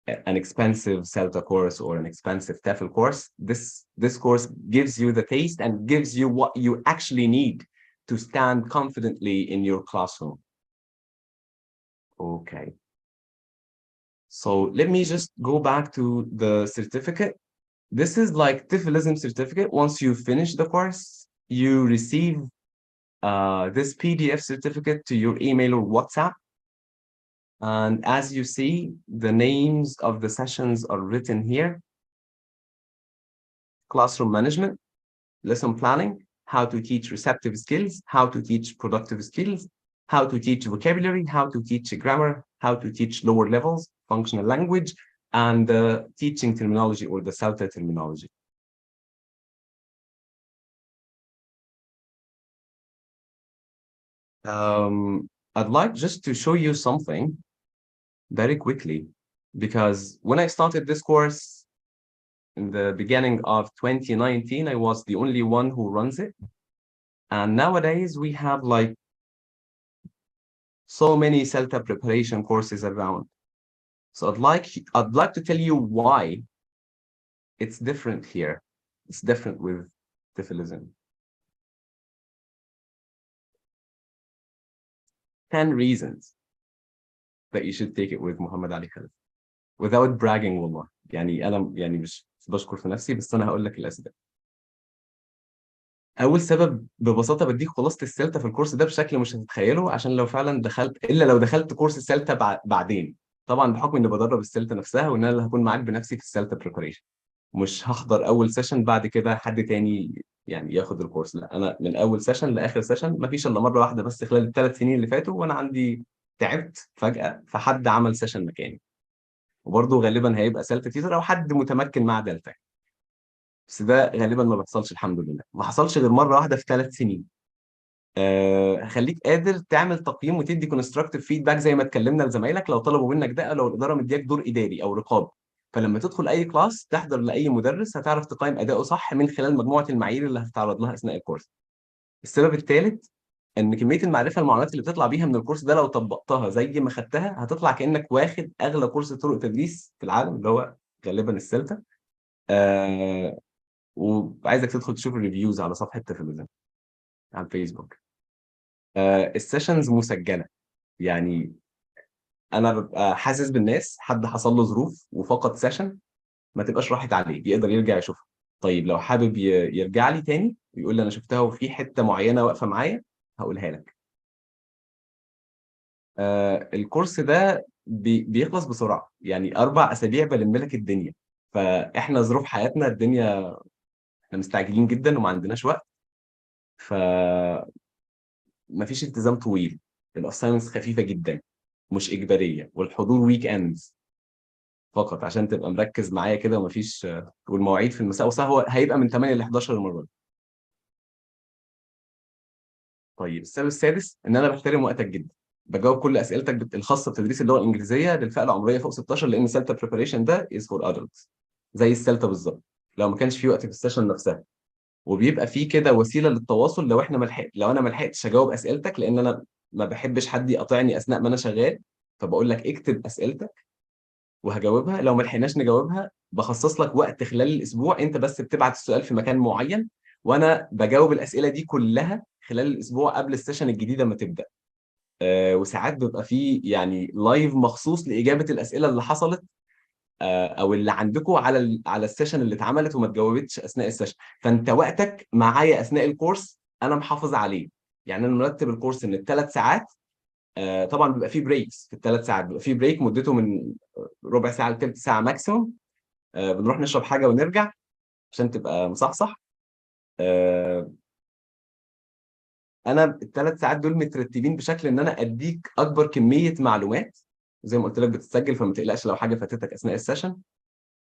an expensive CELTA course or an expensive TEFL course. This course gives you the taste and gives you what you actually need to stand confidently in your classroom. Okay. So let me just go back to the certificate. This is like TEFLism certificate. Once you finish the course, you receive this PDF certificate to your email or WhatsApp. And as you see, the names of the sessions are written here. Classroom management, lesson planning, how to teach receptive skills, how to teach productive skills, how to teach vocabulary, how to teach grammar, how to teach lower levels, functional language, and teaching terminology or the CELTA terminology. I'd like just to show you something very quickly, because when I started this course in the beginning of 2019, I was the only one who runs it. And nowadays we have like so many CELTA preparation courses around. So I'd like to tell you why it's different here. It's different with TEFLism. 10 reasons that you should take it with Muhammad Ali Khalid. Without bragging والله. يعني أنا يعني مش بشكر في نفسي، بس أنا هقول لك الأسباب. أول سبب ببساطة بديك خلاصة السلتا في الكورس ده بشكل مش هتتخيله، عشان لو فعلا دخلت إلا لو دخلت كورس السلتا بعدين. طبعا بحكم إني بدرب السلتا نفسها، وإن أنا اللي هكون معاك بنفسي في السلتا بريباريشن. مش هحضر اول سيشن بعد كده حد تاني يعني ياخد الكورس، لا انا من اول سيشن لاخر سيشن، ما فيش الا مره واحده بس خلال الثلاث سنين اللي فاتوا وانا عندي تعبت فجاه فحد عمل سيشن مكاني، وبرضه غالبا هيبقى سيلتا تيتر او حد متمكن مع دلتا. بس ده غالبا ما بيحصلش، الحمد لله ما حصلش غير مره واحده في 3 سنين. خليك قادر تعمل تقييم وتدي كونستراكتيف فيدباك زي ما اتكلمنا لزمايلك لو طلبوا منك ده، او لو الاداره مدياك دور اداري او رقابي. فلما تدخل اي كلاس تحضر لاي مدرس هتعرف تقيم اداؤه صح من خلال مجموعه المعايير اللي هتتعرض لها اثناء الكورس. السبب الثالث ان كميه المعرفه المعلومات اللي بتطلع بيها من الكورس ده لو طبقتها زي ما خدتها هتطلع كانك واخد اغلى كورس طرق تدريس في العالم اللي هو غالبا السلتا. وعايزك تدخل تشوف الريفيوز على صفحه تلفزيون على الفيسبوك. السيشنز مسجله، يعني انا ببقى حاسس بالناس، حد حصل له ظروف وفقد سيشن ما تبقاش راحت عليه، يقدر يرجع يشوفها. طيب لو حابب يرجع لي تاني ويقول لي انا شفتها وفي حته معينه واقفه معايا هقولها لك. الكورس ده بيخلص بسرعه، يعني 4 اسابيع بلم لك الدنيا. فاحنا ظروف حياتنا الدنيا، احنا مستعجلين جدا وما عندناش وقت، ف مفيش التزام طويل. الاساينمنتس خفيفه جدا مش اجباريه، والحضور ويك اندز فقط عشان تبقى مركز معايا كده، ومفيش والمواعيد في المساء وصح هو هيبقى من 8 ل 11 المره دي. طيب السبب السادس ان انا بحترم وقتك جدا، بجاوب كل اسئلتك الخاصه بتدريس اللغه الانجليزيه للفئه العمريه فوق 16، لان سالتا بريباريشن ده از فور ادلتس زي السالتا بالظبط، لو ما كانش في وقت في السيشن نفسها. وبيبقى في كده وسيله للتواصل لو احنا لو انا ما لحقتش اجاوب اسئلتك، لان انا ما بحبش حد يقاطعني اثناء ما انا شغال، فبقول لك اكتب اسئلتك وهجاوبها. لو ما لحقناش نجاوبها بخصص لك وقت خلال الاسبوع، انت بس بتبعت السؤال في مكان معين وانا بجاوب الاسئله دي كلها خلال الاسبوع قبل السيشن الجديده ما تبدا. وساعات بيبقى في يعني لايف مخصوص لاجابه الاسئله اللي حصلت او اللي عندكم على على السيشن اللي اتعملت وما اتجاوبتش اثناء السيشن. فانت وقتك معايا اثناء الكورس انا محافظ عليه. يعني انا مرتب الكورس ان ال3 ساعات، طبعا بيبقى فيه بريكس في ال3 ساعات، بيبقى فيه بريك مدته من ربع ساعه لثلث ساعه ماكسيموم. بنروح نشرب حاجه ونرجع عشان تبقى مصحصح. آه، انا ال3 ساعات دول مترتبين بشكل ان انا اديك اكبر كميه معلومات، زي ما قلت لك بتتسجل فما تقلقش لو حاجه فاتتك اثناء السيشن.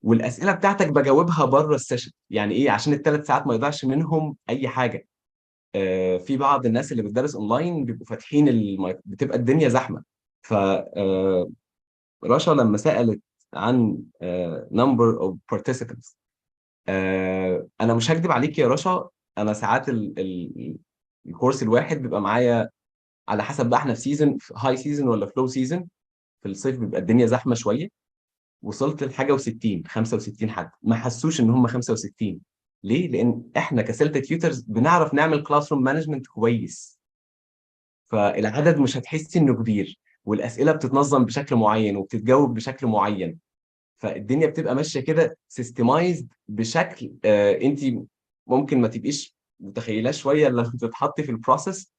والاسئله بتاعتك بجاوبها بره السيشن، يعني ايه؟ عشان ال3 ساعات ما يضيعش منهم اي حاجه. في بعض الناس اللي بتدرس اونلاين بيبقوا فاتحين بتبقى الدنيا زحمه. ف رشا لما سالت عن number of participants، انا مش هكدب عليك يا رشا، انا ساعات الكورس الواحد بيبقى معايا على حسب بقى احنا في سيزون، في هاي سيزون ولا في لو سيزون. في الصيف بيبقى الدنيا زحمه شويه، وصلت لحاجه و60 65 حد، ما حسوش ان هم 65. ليه؟ لان احنا كسلتا تيوترز بنعرف نعمل كلاس روم مانجمنت كويس، فالعدد مش هتحسي انه كبير، والاسئله بتتنظم بشكل معين وبتتجاوب بشكل معين، فالدنيا بتبقى ماشيه كده سيستمايزد بشكل انت ممكن ما تبقيش متخيلاه شويه لما تتحطي في البروسيس.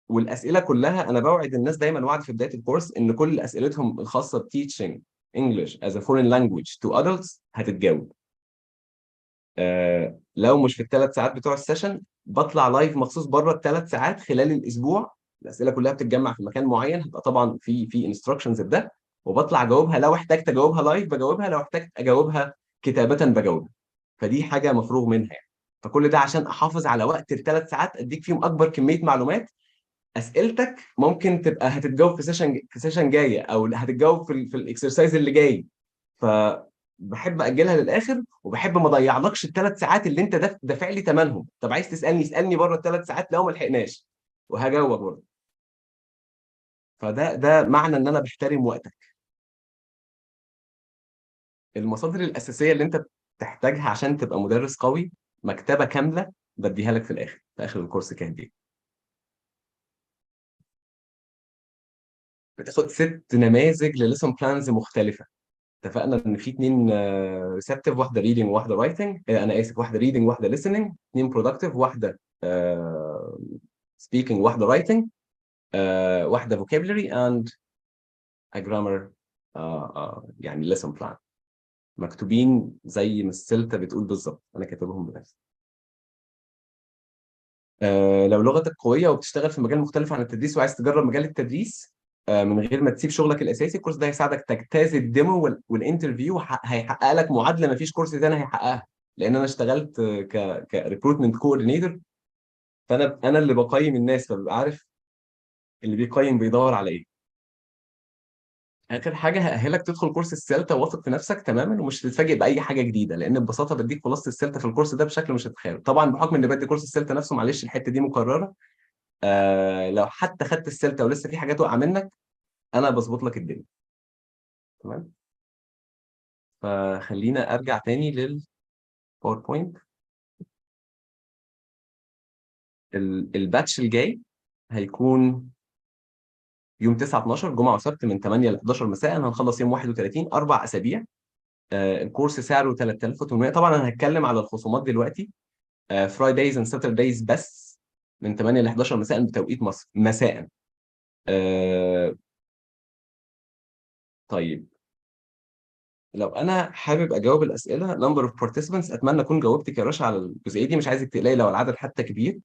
والاسئله كلها انا بوعد الناس دايما، وعد في بدايه الكورس، ان كل اسئلتهم الخاصه ب teaching English as a foreign language to adults هتتجاوب. لو مش في ال3 ساعات بتوع السيشن، بطلع لايف مخصوص بره ال3 ساعات خلال الاسبوع، الاسئله كلها بتتجمع في مكان معين، هيبقى طبعا في انستراكشنز بده، وبطلع اجاوبها، لو احتجت اجاوبها لايف بجاوبها، لو احتجت اجاوبها كتابه بجاوبها. فدي حاجه مفروغ منها يعني. فكل ده عشان احافظ على وقت ال3 ساعات اديك فيهم اكبر كميه معلومات. اسئلتك ممكن تبقى هتتجاوب في سيشن جايه، او هتتجاوب في الاكسرسايز اللي جاي. فبحب اجلها للاخر، وبحب ما اضيعلكش ال3 ساعات اللي انت دافع لي ثمنهم. طب عايز تسالني اسالني بره ال3 ساعات لو ما لحقناش، وهجاوبك برضه. فده معنى ان انا بحترم وقتك. المصادر الاساسيه اللي انت بتحتاجها عشان تبقى مدرس قوي، مكتبه كامله بديها لك في اخر الكورس كان. بتاخد 6 نماذج لليسون بلانز مختلفه. اتفقنا ان في 2 ريسبتيف، واحده ريدنج وواحده رايتنج، انا اسف، واحده ريدنج واحده listening، 2 برودكتيف، واحده سبيكنج واحده رايتنج، واحده vocabulary and a grammar يعني lesson plan، مكتوبين زي ما السلطه بتقول بالظبط، انا كاتبهم بنفسي. لو لغتك قويه وبتشتغل في مجال مختلف عن التدريس وعايز تجرب مجال التدريس من غير ما تسيب شغلك الاساسي، الكورس ده هيساعدك تجتاز الديمو والانترفيو، هيحقق لك معادله ما فيش كورس تاني هيحققها. لان انا اشتغلت كريكروتمنت كوردينيتور، فانا اللي بقيم الناس، فببقى عارف اللي بيقيم بيدور على ايه. اخر حاجه هأهلك تدخل كورس السلتا واثق في نفسك تماما، ومش هتتفاجئ باي حاجه جديده، لان ببساطه بديك خلاصه السلتا في الكورس ده بشكل مش هتتخيل. طبعا بحكم ان بدي كورس السلتا نفسه، معلش الحته دي مكرره. لو حتى خدت السلتا ولسه في حاجات واقعه منك، انا بظبط لك الدنيا. تمام. فخلينا ارجع تاني للباوربوينت. الباتش الجاي هيكون يوم 9 12 جمعه وسبت من 8 ل 11 مساء، هنخلص يوم 31، 4 اسابيع. الكورس سعره 3800. طبعا انا هتكلم على الخصومات دلوقتي. فرايدايز اند ساتردايز بس من 8 ل 11 مساء بتوقيت مصر مساء. آه، طيب، لو انا حابب اجاوب الاسئله نمبر اوف بارتيسيبنتس، اتمنى اكون جاوبتك يا رشا على الجزئيه دي، مش عايزك تقلقي لو العدد حتى كبير.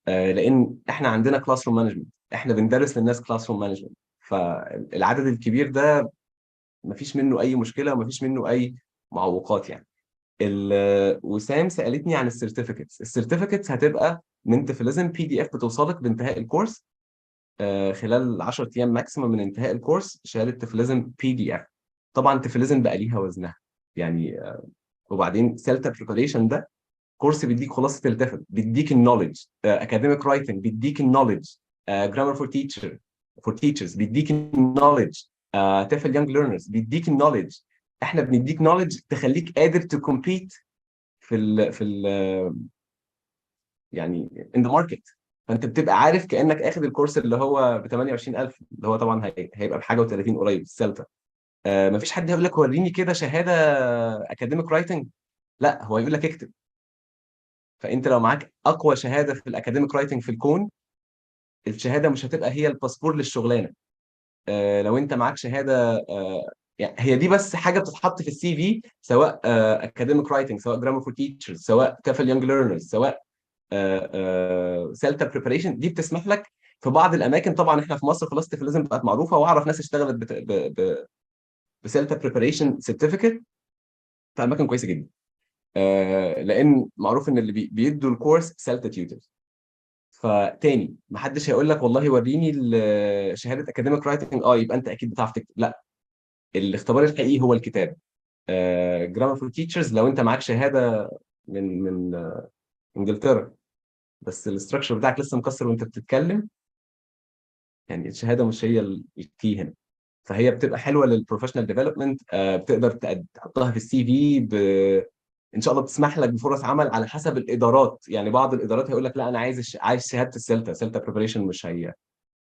لان احنا عندنا كلاس روم مانجمنت، احنا بندرس للناس كلاس روم مانجمنت، فالعدد الكبير ده مفيش منه اي مشكله ومفيش منه اي معوقات يعني. وسام سالتني عن السيرتيفيكتس هتبقى من تفلزم PDF بتوصلك بانتهاء الكورس. خلال 10 ايام ماكسيموم من انتهاء الكورس، شهاده تفلزم PDF. طبعا تفلزم بقى ليها وزنها يعني. وبعدين سيلتا بريباريشن ده كورس بيديك خلاصه التفل، بيديك النولج. اكاديميك رايتنج بيديك النولج. جرامر فور تيتشرز بيديك النولج. تفل يونج ليرنرز بيديك النولج. احنا بنديك نولج تخليك قادر تكمبيت في ال يعني ان ذا ماركت. فانت بتبقى عارف كانك اخد الكورس اللي هو ب 28,000، اللي هو طبعا هيبقى بحاجه و30 قريب السلتا. مفيش حد هيقول لك وريني كده شهاده اكاديميك رايتنج، لا هو يقول لك اكتب. فانت لو معاك اقوى شهاده في الاكاديميك رايتنج في الكون، الشهاده مش هتبقى هي الباسبور للشغلانه. لو انت معاك شهاده يعني هي دي بس حاجه بتتحط في الCV، سواء اكاديميك رايتنج، سواء جرامر فور تيتشرز، سواء تافل يونج ليرنرز، سواء سيلتا بريباريشن، دي بتسمح لك في بعض الاماكن. طبعا احنا في مصر خلاص لازم بقت معروفه، واعرف ناس اشتغلت بسيلتا بريباريشن سيرتيفيكت في اماكن كويسه جدا. لان معروف ان اللي بيدوا الكورس سيلتا تيوترز. فتاني، محدش هيقول لك والله وريني شهاده اكاديميك رايتنج يبقى انت اكيد بتعرف تكتب، لا. الاختبار الحقيقي هو الكتاب. جرامر فور تيتشرز لو انت معاك شهاده من انجلترا، بس الاستراكشر بتاعك لسه مكسر وانت بتتكلم، يعني الشهاده مش هي الكي هنا. فهي بتبقى حلوه للبروفيشنال ديفلوبمنت. بتقدر تحطها في السي في ان شاء الله بتسمح لك بفرص عمل على حسب الادارات. يعني بعض الادارات هيقول لك لا انا عايز شهاده سيلتا بريبريشن،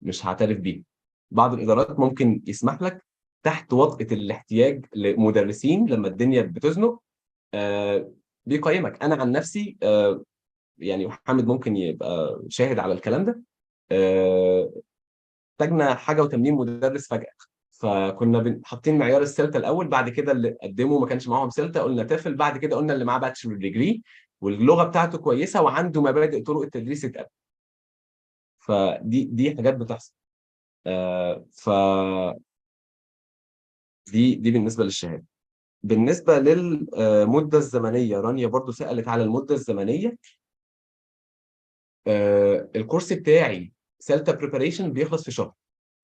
مش هعترف بيه. بعض الادارات ممكن يسمح لك تحت وطأة الاحتياج لمدرسين لما الدنيا بتزنق. بيقيمك. انا عن نفسي يعني محمد ممكن يبقى شاهد على الكلام ده. احتاجنا حاجه و80 مدرس فجاه، فكنا حاطين معيار السلتا الاول، بعد كده اللي قدموا ما كانش معاهم سلتا قلنا تفل، بعد كده قلنا اللي معاه باتشلور ديجري واللغه بتاعته كويسه وعنده مبادئ طرق التدريس اتقبل. فدي حاجات بتحصل. ف دي بالنسبه للشهاده. بالنسبه للمده الزمنيه، رانيا برضو سالت على المده الزمنيه. الكورس بتاعي سلتا بريباريشن بيخلص في شهر،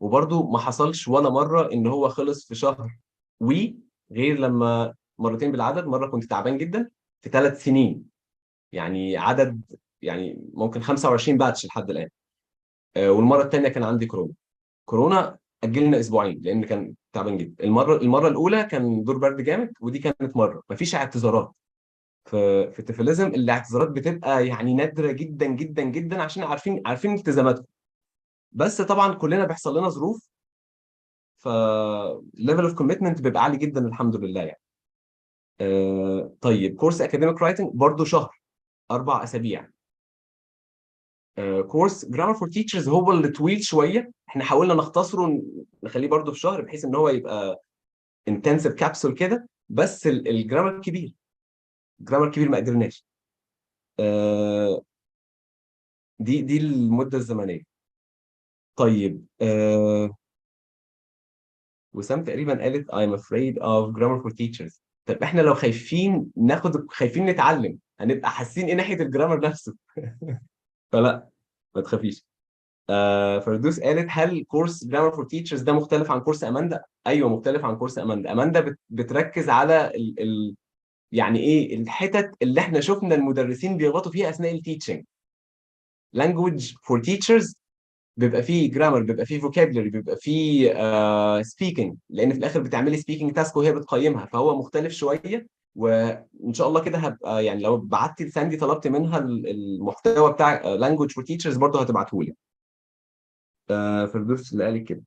وبرضو ما حصلش ولا مره ان هو خلص في شهر غير لما مرتين بالعدد. مره كنت تعبان جدا في 3 سنين، يعني عدد، يعني ممكن 25 باتش لحد الان. والمره الثانيه كان عندي كورونا اجلنا اسبوعين لان كان تعبان جدا. المره الاولى كان دور برد جامد، ودي كانت مره مفيش اعتذارات. في التفليزم الاعتذارات بتبقى يعني نادره جدا جدا جدا عشان عارفين التزاماتكم. بس طبعا كلنا بيحصل لنا ظروف، ف ليفل اوف كوميتمنت بيبقى عالي جدا الحمد لله يعني. طيب كورس اكاديميك رايتنج برضو شهر، 4 اسابيع. كورس جرامر فور تيتشرز هو اللي طويل شويه، احنا حاولنا نختصره نخليه برضو في شهر بحيث ان هو يبقى انتنسيف كابسول كده، بس الجرامر كبير، جرامر كبير ما قدرناش. دي المده الزمنيه. طيب وسام تقريبا قالت I'm afraid of grammar for teachers. طب احنا لو خايفين نتعلم هنبقى حاسين ايه ناحيه الجرامر نفسه؟ فلا، ما تخافيش. فردوس قالت هل كورس جرامر فور تيتشرز ده مختلف عن كورس اماندا؟ ايوه مختلف عن كورس اماندا. اماندا بتركز على يعني ايه الحتت اللي احنا شفنا المدرسين بيغلطوا فيها اثناء التيتشنج. لانجوج فور تيتشرز بيبقى فيه جرامر، بيبقى فيه فوكابلري، بيبقى فيه سبيكنج، لان في الاخر بتعملي سبيكنج تاسك وهي بتقيمها، فهو مختلف شويه. وان شاء الله كده هبقى يعني لو بعتي لساندي طلبت منها المحتوى بتاع لانجوج فور تيتشرز برضه هتبعته لي. فردوس اللي قالت كده.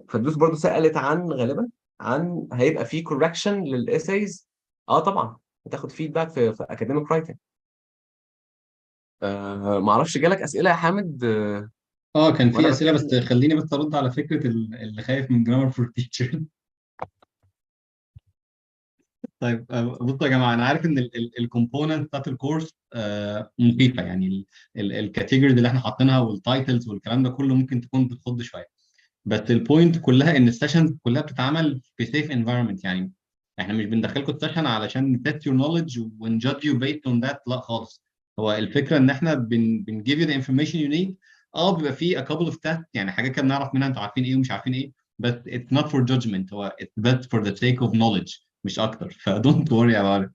فردوس برضه سالت عن غالبا عن هيبقى فيه كوركشن للاسايز. اه طبعا هتاخد فيدباك في اكاديميك رايتنج. ما اعرفش جالك اسئله يا حامد اه كان وانا في اسئله، بس بتكلم. خليني بس ارد على فكره اللي خايف من جرامر فور تيتشر. طيب بصوا يا جماعه، انا عارف ان الكومبوننت بتاعت الكورس مخيفه، يعني الكاتيجوريز اللي احنا حاطينها والتايتلز والكلام ده كله ممكن تكون بتخض شويه. بس البوينت كلها ان السيشنز كلها بتتعمل في سيف انفايرمنت. يعني احنا مش بندخلكم السيشن علشان نتست يور نولج ونجادج يو بيست اون ذات، لا خالص. هو الفكره ان احنا بنجيب يو ذا انفورميشن يو نيد. اه بيبقى في a couple of tests، يعني حاجات كده بنعرف منها انتوا عارفين ايه ومش عارفين ايه، بس it's not for judgment، هو it's best for the sake of knowledge مش اكتر. ف don't worry about it.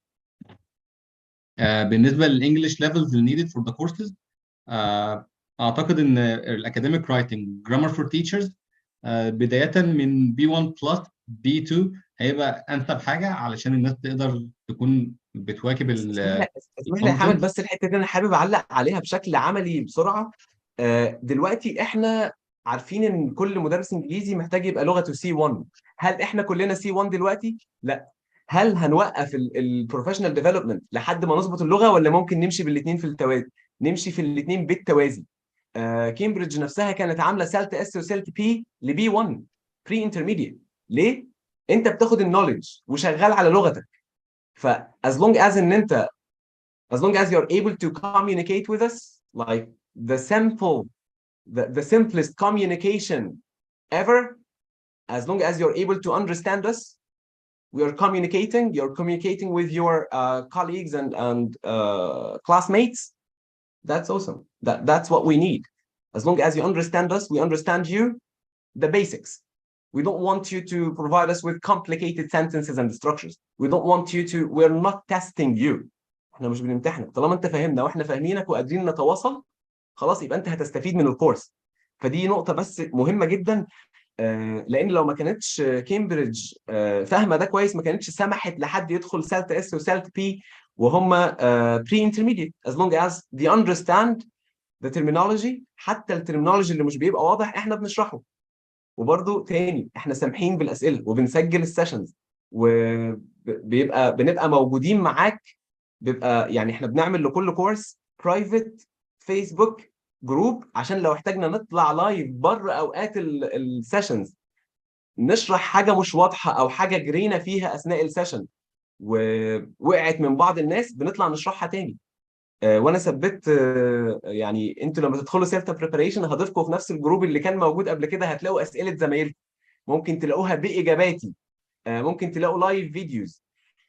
بالنسبه للانجلش ليفلز اللي needed for the courses، اعتقد ان الاكاديميك رايتنج جرامر فور تيتشرز بدايه من B1 بلس B2 هيبقى انسب حاجه علشان الناس تقدر تكون بتواكب اسمح لي يا حامد، الكونتنت. بس الحته دي انا حابب اعلق عليها بشكل عملي بسرعه. دلوقتي احنا عارفين ان كل مدرس انجليزي محتاج يبقى لغته سي 1. هل احنا كلنا سي 1 دلوقتي؟ لا. هل هنوقف البروفيشنال ديفلوبمنت لحد ما نظبط اللغه، ولا ممكن نمشي بالاثنين في التوازي؟ نمشي في الاثنين بالتوازي. كامبريدج نفسها كانت عامله سالت اس وسالت بي لبي 1 بري انترميديت. ليه؟ انت بتاخد النولج وشغال على لغتك. ف as long as ان انت as long as you're able to communicate with us like the simplest communication ever, as long as you're able to understand us, you're communicating with your colleagues and classmates. That's awesome. That's what we need. As long as you understand us, we understand you, the basics. We don't want you to provide us with complicated sentences and structures. We don't want you to, we're not testing you. احنا مش بنمتحنك. طالما انت فاهمنا واحنا فاهمينك وقادرين نتواصل، خلاص يبقى انت هتستفيد من الكورس. فدي نقطة بس مهمة جدا. لان لو ما كانتش كامبريدج فاهمه ده كويس، ما كانتش سمحت لحد يدخل سالت اس وسالت بي وهم بري انترميديت as long as they understand the terminology. حتى الترمينولوجي اللي مش بيبقى واضح احنا بنشرحه. وبرده تاني احنا سامحين بالاسئله وبنسجل السيشنز، بنبقى موجودين معاك. بيبقى يعني احنا بنعمل لكل كورس برايفت فيسبوك جروب عشان لو احتاجنا نطلع لايف بره اوقات السيشنز نشرح حاجه مش واضحه او حاجه جرينا فيها اثناء السيشن ووقعت من بعض الناس، بنطلع نشرحها تاني. وانا ثبت يعني انتوا لما تدخلوا سيلتا بريباريشن هضيفكم في نفس الجروب اللي كان موجود قبل كده، هتلاقوا اسئله زمايلكم ممكن تلاقوها باجاباتي، ممكن تلاقوا لايف فيديوز.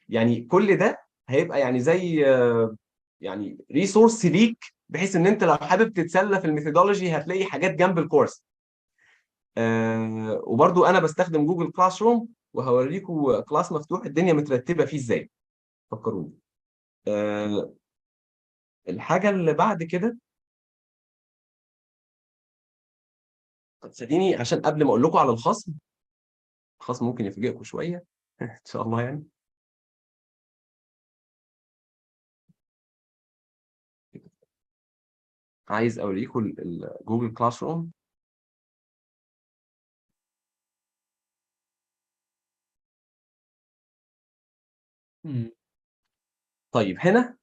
يعني كل ده هيبقى يعني زي يعني ريسورس ليك، بحيث ان انت لو حابب تتسلى في الميثودولوجي هتلاقي حاجات جنب الكورس. وبرضو انا بستخدم جوجل كلاس روم، وهوريكم كلاس مفتوح الدنيا مترتبه فيه ازاي. فكروني. آه، الحاجه اللي بعد كده، صدقيني عشان قبل ما اقول لكم على الخصم، الخصم ممكن يفاجئكم شويه ان شاء الله يعني. عايز اوريكم جوجل كلاس روم. طيب هنا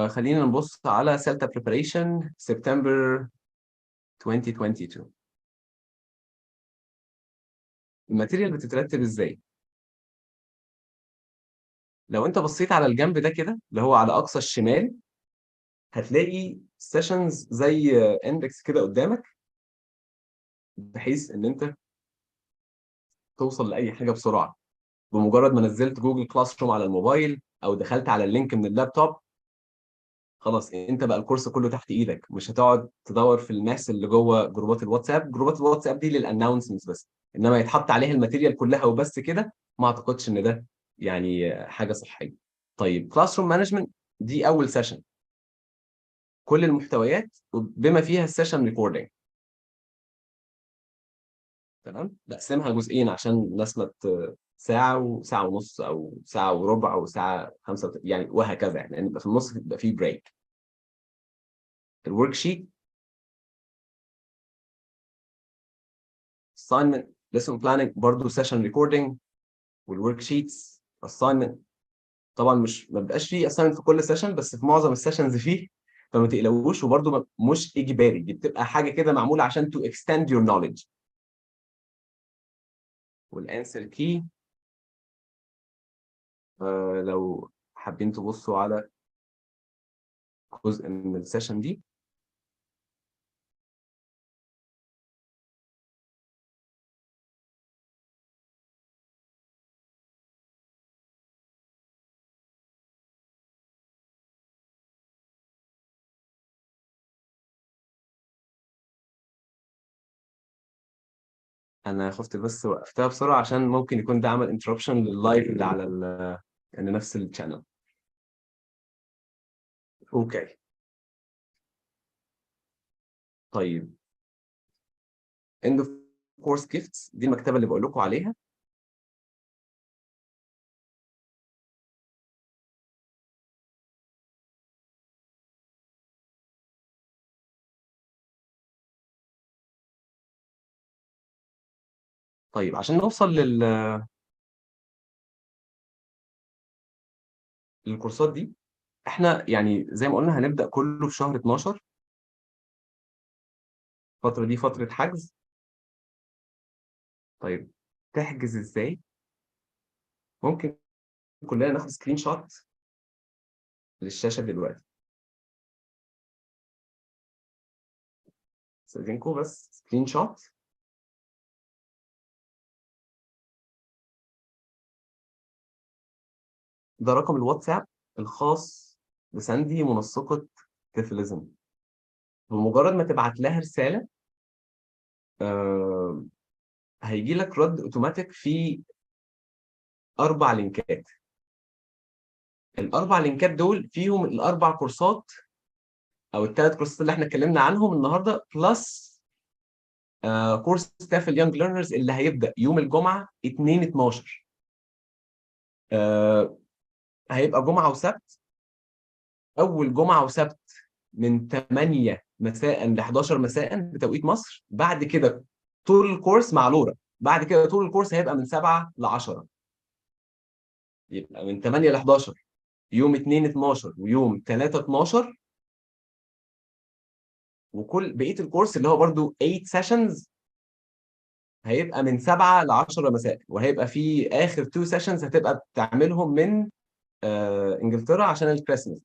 خلينا نبص على سيلتا بريباريشن سبتمبر 2022. الماتيريال بتترتب ازاي؟ لو انت بصيت على الجنب ده كده اللي هو على اقصى الشمال، هتلاقي سيشنز زي اندكس كده قدامك، بحيث ان انت توصل لاي حاجه بسرعه. بمجرد ما نزلت جوجل كلاس روم على الموبايل او دخلت على اللينك من اللابتوب، خلاص انت بقى الكورس كله تحت ايدك. مش هتقعد تدور في الناس اللي جوه جروبات الواتساب. جروبات الواتساب دي للانونسمنتس بس، انما يتحط عليها الماتيريال كلها وبس كده، ما اعتقدش ان ده يعني حاجه صحيه. طيب كلاس روم مانجمنت دي اول سيشن، كل المحتويات بما فيها السيشن ريكوردنج. تمام، بقسمها جزئين عشان الناس ما ساعه وساعه ونص او ساعه وربع او ساعه 35 يعني، وهكذا يعني، لان يبقى في النص يبقى فيه بريك. الورك شيت، assignment، lesson planning، برضه سيشن ريكوردنج، والورك شيتس assignment. طبعا مش ما بيبقاش فيه assignment في كل سيشن، بس في معظم السيشنز فيه، فما تقلقوش. وبرضه مش اجباري، دي بتبقى حاجه كده معموله عشان to extend your knowledge. والانسر كي، لو حابين تبصوا على جزء من السيشن دي. انا خفت بس وقفتها بسرعه عشان ممكن يكون ده عمل انتربشن لللايف اللي على يعني نفس الشانل. اوكي. طيب end of course gifts دي المكتبه اللي بقول لكم عليها. طيب عشان نوصل للكورسات دي، احنا يعني زي ما قلنا هنبدا كله في شهر 12. الفتره دي فتره حجز. طيب تحجز ازاي؟ ممكن كلنا ناخد سكرين شوت للشاشه دلوقتي. استاذنكم بس سكرين شوت. ده رقم الواتساب الخاص بساندي منسقه تيفلزم. بمجرد ما تبعت لها رساله آه هيجي لك رد اوتوماتيك في 4 لينكات. ال4 لينكات دول فيهم ال4 كورسات او ال3 كورسات اللي احنا اتكلمنا عنهم النهارده، بلس كورس ستاف اليونج ليرنرز اللي هيبدا يوم الجمعه 2/12. هيبقى جمعه وسبت. اول جمعه وسبت من 8 مساء ل 11 مساء بتوقيت مصر. بعد كده طول الكورس مع لورا، بعد كده طول الكورس هيبقى من 7 ل 10. يبقى من 8 ل 11 يوم 2/12 ويوم 3/12. وكل بقيه الكورس اللي هو برضو 8 سيشنز هيبقى من 7 ل 10 مساء. وهيبقى في اخر 2 سيشنز هتبقى بتعملهم من انجلترا عشان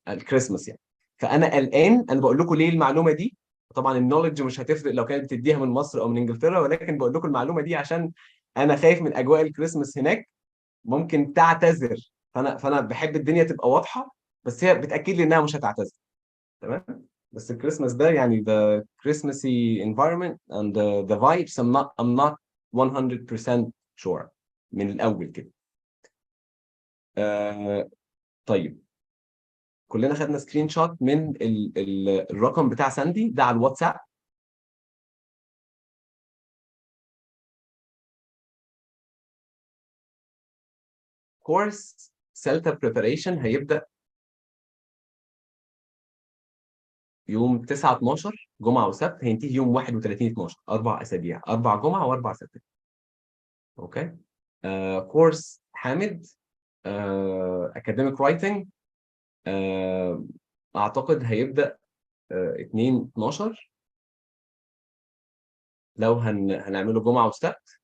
الكريسماس يعني. فانا قلقان، انا بقول لكم ليه المعلومه دي. طبعا النولج مش هتفرق لو كانت بتديها من مصر او من انجلترا، ولكن بقول لكم المعلومه دي عشان انا خايف من اجواء الكريسماس هناك ممكن تعتذر. فانا بحب الدنيا تبقى واضحه، بس هي بتاكد لي انها مش هتعتذر. تمام. بس الكريسماس ده يعني the Christmassy environment and the vibes I'm not 100% sure من الاول كده. طيب، كلنا خدنا سكرين شوت من الرقم بتاع ساندي ده على الواتساب. كورس سيلتا بريباريشن هيبدأ يوم 9/12 جمعة وسبت، هينتهي يوم 31/12، 4 أسابيع، 4 جمعة و4 سبت. اوكي. كورس حامد اكاديميك رايتنج اعتقد هيبدأ 2/12 لو هنعمله جمعة وسبت.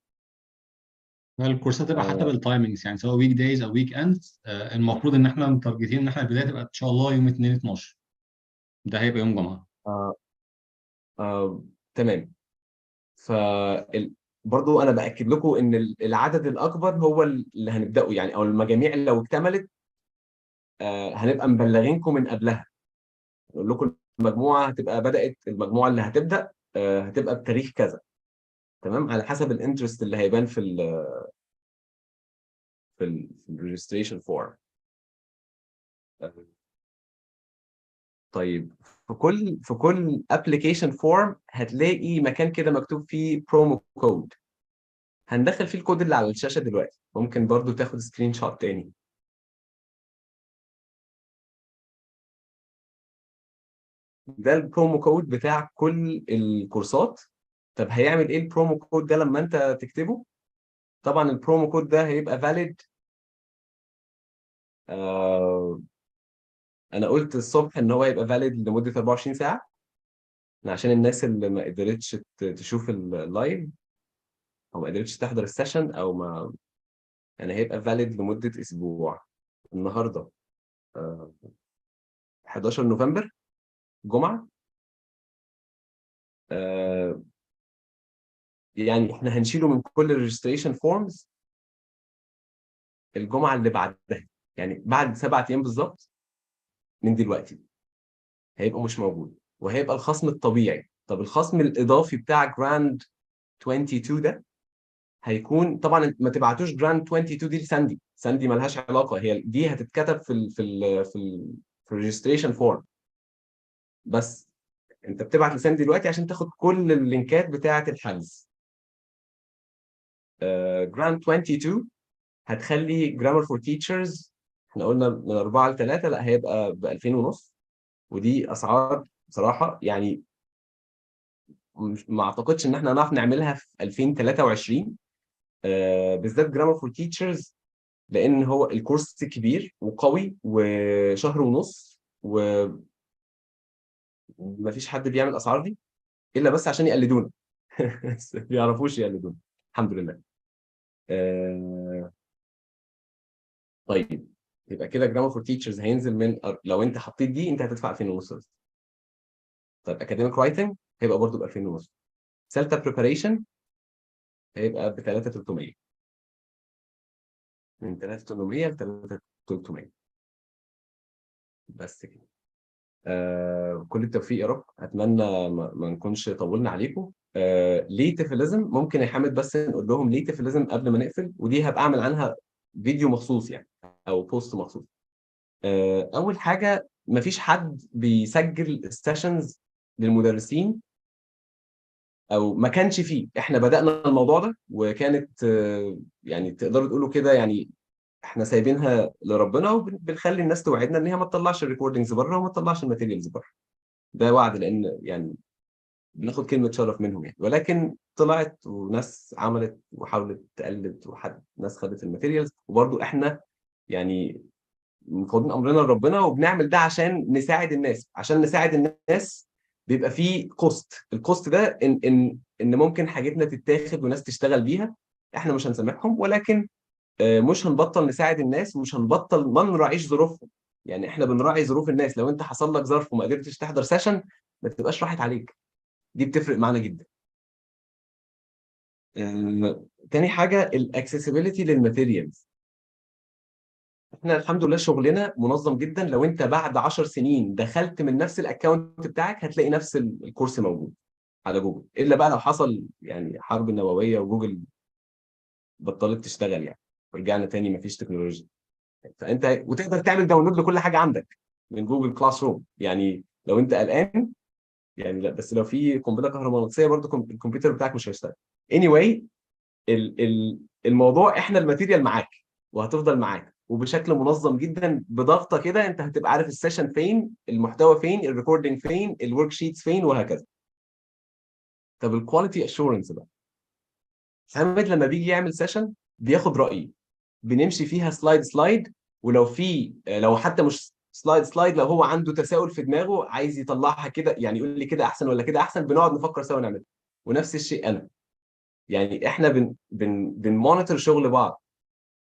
الكورسات تبقى حتى آه، بالتايمنجز، يعني سواء ويك دايز او ويك اندز. المفروض ان احنا متارجتين ان احنا البدايه تبقى ان شاء الله يوم 2/12، ده هيبقى يوم جمعه. آه، تمام. ف برضو انا باكد لكم ان العدد الاكبر هو اللي هنبداه يعني، او المجاميع لو اكتملت هنبقى مبلغينكم من قبلها. نقول لكم المجموعه هتبقى بدات، المجموعه اللي هتبدا هتبقى بتاريخ كذا. تمام، على حسب الانترست اللي هيبان في الريجستريشن فورم. طيب، في كل ابلكيشن فورم هتلاقي مكان كده مكتوب فيه برومو كود. هندخل فيه الكود اللي على الشاشه دلوقتي، ممكن برضو تاخد سكرين شوت تاني. ده البرومو كود بتاع كل الكورسات. طب هيعمل ايه البرومو كود ده لما انت تكتبه؟ طبعا البرومو كود ده هيبقى فاليد. آه انا قلت الصبح ان هو هيبقى فاليد لمده 24 ساعه عشان الناس اللي ما قدرتش تشوف اللايف او ما قدرتش تحضر السيشن او ما، يعني هيبقى فاليد لمده اسبوع. النهارده 11 نوفمبر جمعه. آه يعني احنا هنشيله من كل الريجستريشن فورمز الجمعه اللي بعدها، يعني بعد 7 ايام بالظبط من دلوقتي هيبقى مش موجود، وهيبقى الخصم الطبيعي. طب الخصم الاضافي بتاع جراند 22 ده هيكون طبعا ما تبعتوش جراند 22 دي لساندي، ساندي ملهاش علاقه، هي دي هتتكتب في الريجستريشن فورم. بس انت بتبعت لساندي دلوقتي عشان تاخد كل اللينكات بتاعه الحجز. جراند 22 هتخلي جرامر فور تيتشرز، احنا قلنا من 4 ل 3، لا هيبقى ب 2000 ونص. ودي اسعار بصراحه يعني ما اعتقدش ان احنا هنعرف نعملها في 2023. بالذات جرامر فور تيتشرز، لان هو الكورس كبير وقوي وشهر ونص، ومفيش حد بيعمل الاسعار دي الا بس عشان يقلدونا. بس ما بيعرفوش يقلدونا. الحمد لله. آه، طيب، يبقى كده جرامر فور تيتشرز هينزل من، لو انت حطيت دي انت هتدفع 2000 ونص بس. طيب اكاديميك رايتنج هيبقى برضه ب 2000 ونص. سيلتا بريباريشن هيبقى ب 3300، من 3800 ل 3300. بس كده. كل التوفيق يا رب. اتمنى ما نكونش طولنا عليكم. ليه تيفلزم؟ ممكن يا حامد بس نقول لهم ليه تيفلزم قبل ما نقفل، ودي هبقى اعمل عنها فيديو مخصوص يعني، او بوست مخصوص. اول حاجه، مفيش حد بيسجل السيشنز للمدرسين او ما كانش فيه. احنا بدأنا الموضوع ده وكانت يعني تقدروا تقولوا كده يعني احنا سايبينها لربنا وبنخلي الناس توعدنا ان هي ما تطلعش الريكوردنجز بره وما تطلعش الماتيريالز بره. ده وعد، لان يعني بناخد كلمة شرف منهم يعني. ولكن طلعت وناس عملت وحاولت تقلد، ناس خدت الماتيريالز، وبرضو احنا يعني مفوضين امرنا لربنا وبنعمل ده عشان نساعد الناس. عشان نساعد الناس بيبقى فيه الكوست ده ان ممكن حاجتنا تتاخد وناس تشتغل بيها. احنا مش هنسامحهم، ولكن مش هنبطل نساعد الناس ومش هنبطل ما نراعيش ظروفهم. يعني احنا بنراعي ظروف الناس. لو انت حصل لك ظرف وما قدرتش تحضر سيشن، ما تبقاش راحت عليك. دي بتفرق معانا جدا. تاني حاجه الاكسسبيليتي للماتيريالز. احنا الحمد لله شغلنا منظم جدا. لو انت بعد 10 سنين دخلت من نفس الاكونت بتاعك هتلاقي نفس الكورس موجود على جوجل، الا بقى لو حصل يعني حرب نوويه وجوجل بطلت تشتغل يعني، ورجعنا تاني مفيش تكنولوجيا. فانت وتقدر تعمل داونلود لكل حاجه عندك من جوجل كلاس روم. يعني لو انت قلقان يعني لا، بس لو في قنبله كهرومغناطيسيه برضه الكمبيوتر بتاعك مش هيشتغل. anyway الموضوع احنا الماتيريال معاك وهتفضل معاك وبشكل منظم جدا. بضغطه كده انت هتبقى عارف السيشن فين، المحتوى فين، الريكوردنج فين، الورك شيتس فين، وهكذا. طب الكواليتي اشورنس بقى، حمد لما بيجي يعمل سيشن بياخد رايي، بنمشي فيها سلايد سلايد. ولو في لو حتى مش سلايد سلايد، لو هو عنده تساؤل في دماغه عايز يطلعها كده يعني يقول لي كده احسن ولا كده احسن، بنقعد نفكر سوا نعملها. ونفس الشيء انا يعني احنا بنمونيتور شغل بعض.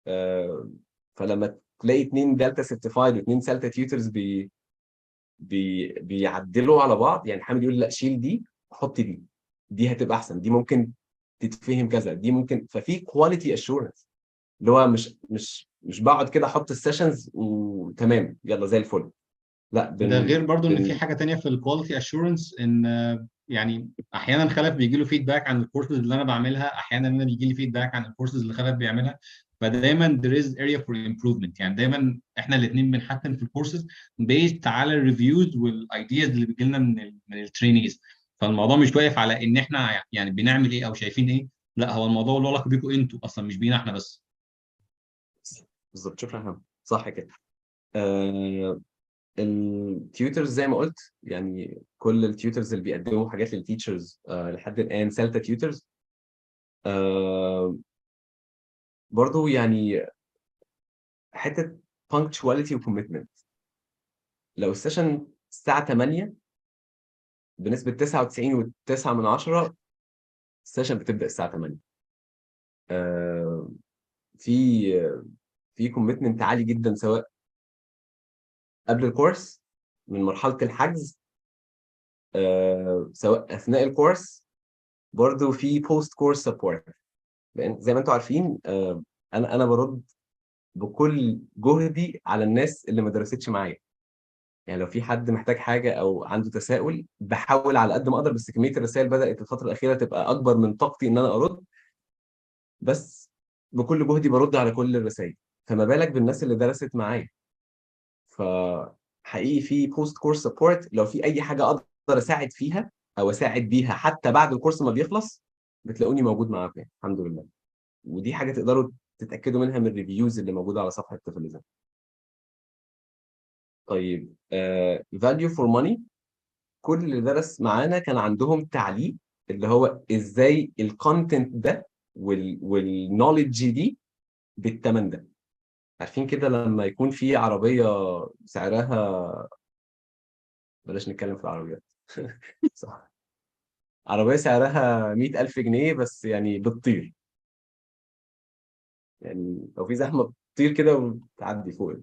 آه، فلما تلاقي اتنين دالتا سيرتيفايد واتنين سالتا تيوترز بيعدلوا على بعض، يعني حامد يقول لا شيل دي حط دي، دي هتبقى احسن، دي ممكن تتفهم كذا، دي ممكن. ففي كواليتي اشورنس اللي هو مش بقعد كده احط السيشنز وتمام يلا زي الفل. لا ده غير برضو ان في حاجه تانية في الكواليتي اشورنس، ان يعني احيانا خلف بيجي له فيدباك عن الكورسز اللي انا بعملها، احيانا انا بيجي لي فيدباك عن الكورسز اللي خلف بيعملها. فدايما there is area for improvement. يعني دايما احنا الاثنين بنحسن في الكورسز based على الريفيوز والايدياز اللي بيجي لنا من الترينيز. فالموضوع مش واقف على ان احنا يعني بنعمل ايه او شايفين ايه، لا هو الموضوع له علاقه بيكم انتوا اصلا، مش بينا احنا بس. بالظبط. شكرا حمد، صح كده. آه التيوترز زي ما قلت يعني كل التيوترز اللي بيقدموا حاجات للتيتشرز لحد الان سالتا تيوترز. آه برضو يعني حته punctuality وكوميتمنت. لو السيشن الساعه 8 بنسبه 99.9 السيشن بتبدا الساعه 8. آه في في كوميتمنت عالي جدا، سواء قبل الكورس من مرحله الحجز، سواء اثناء الكورس، برضو في بوست كورس سبورت. لان زي ما انتم عارفين انا برد بكل جهدي على الناس اللي ما درستش معايا. يعني لو في حد محتاج حاجه او عنده تساؤل بحاول على قد ما اقدر، بس كميه الرسائل بدات الفتره الاخيره تبقى اكبر من طاقتي ان انا ارد. بس بكل جهدي برد على كل الرسائل، فما بالك بالناس اللي درست معايا. فحقيقي في بوست كورس سبورت، لو في اي حاجه اقدر اساعد فيها او اساعد بيها حتى بعد الكورس ما بيخلص بتلاقوني موجود معاكم يعني الحمد لله. ودي حاجه تقدروا تتاكدوا منها من الريفيوز اللي موجوده على صفحه تفليزن. طيب فاليو فور ماني، كل اللي درس معانا كان عندهم تعليق اللي هو ازاي الكونتنت ده والنوليدج دي بالثمن ده. عارفين كده لما يكون في عربيه سعرها، بلاش نتكلم في العربيات صح، عربيه سعرها 100,000 جنيه بس يعني بتطير، يعني لو في زحمه بتطير كده وتعدي فوق.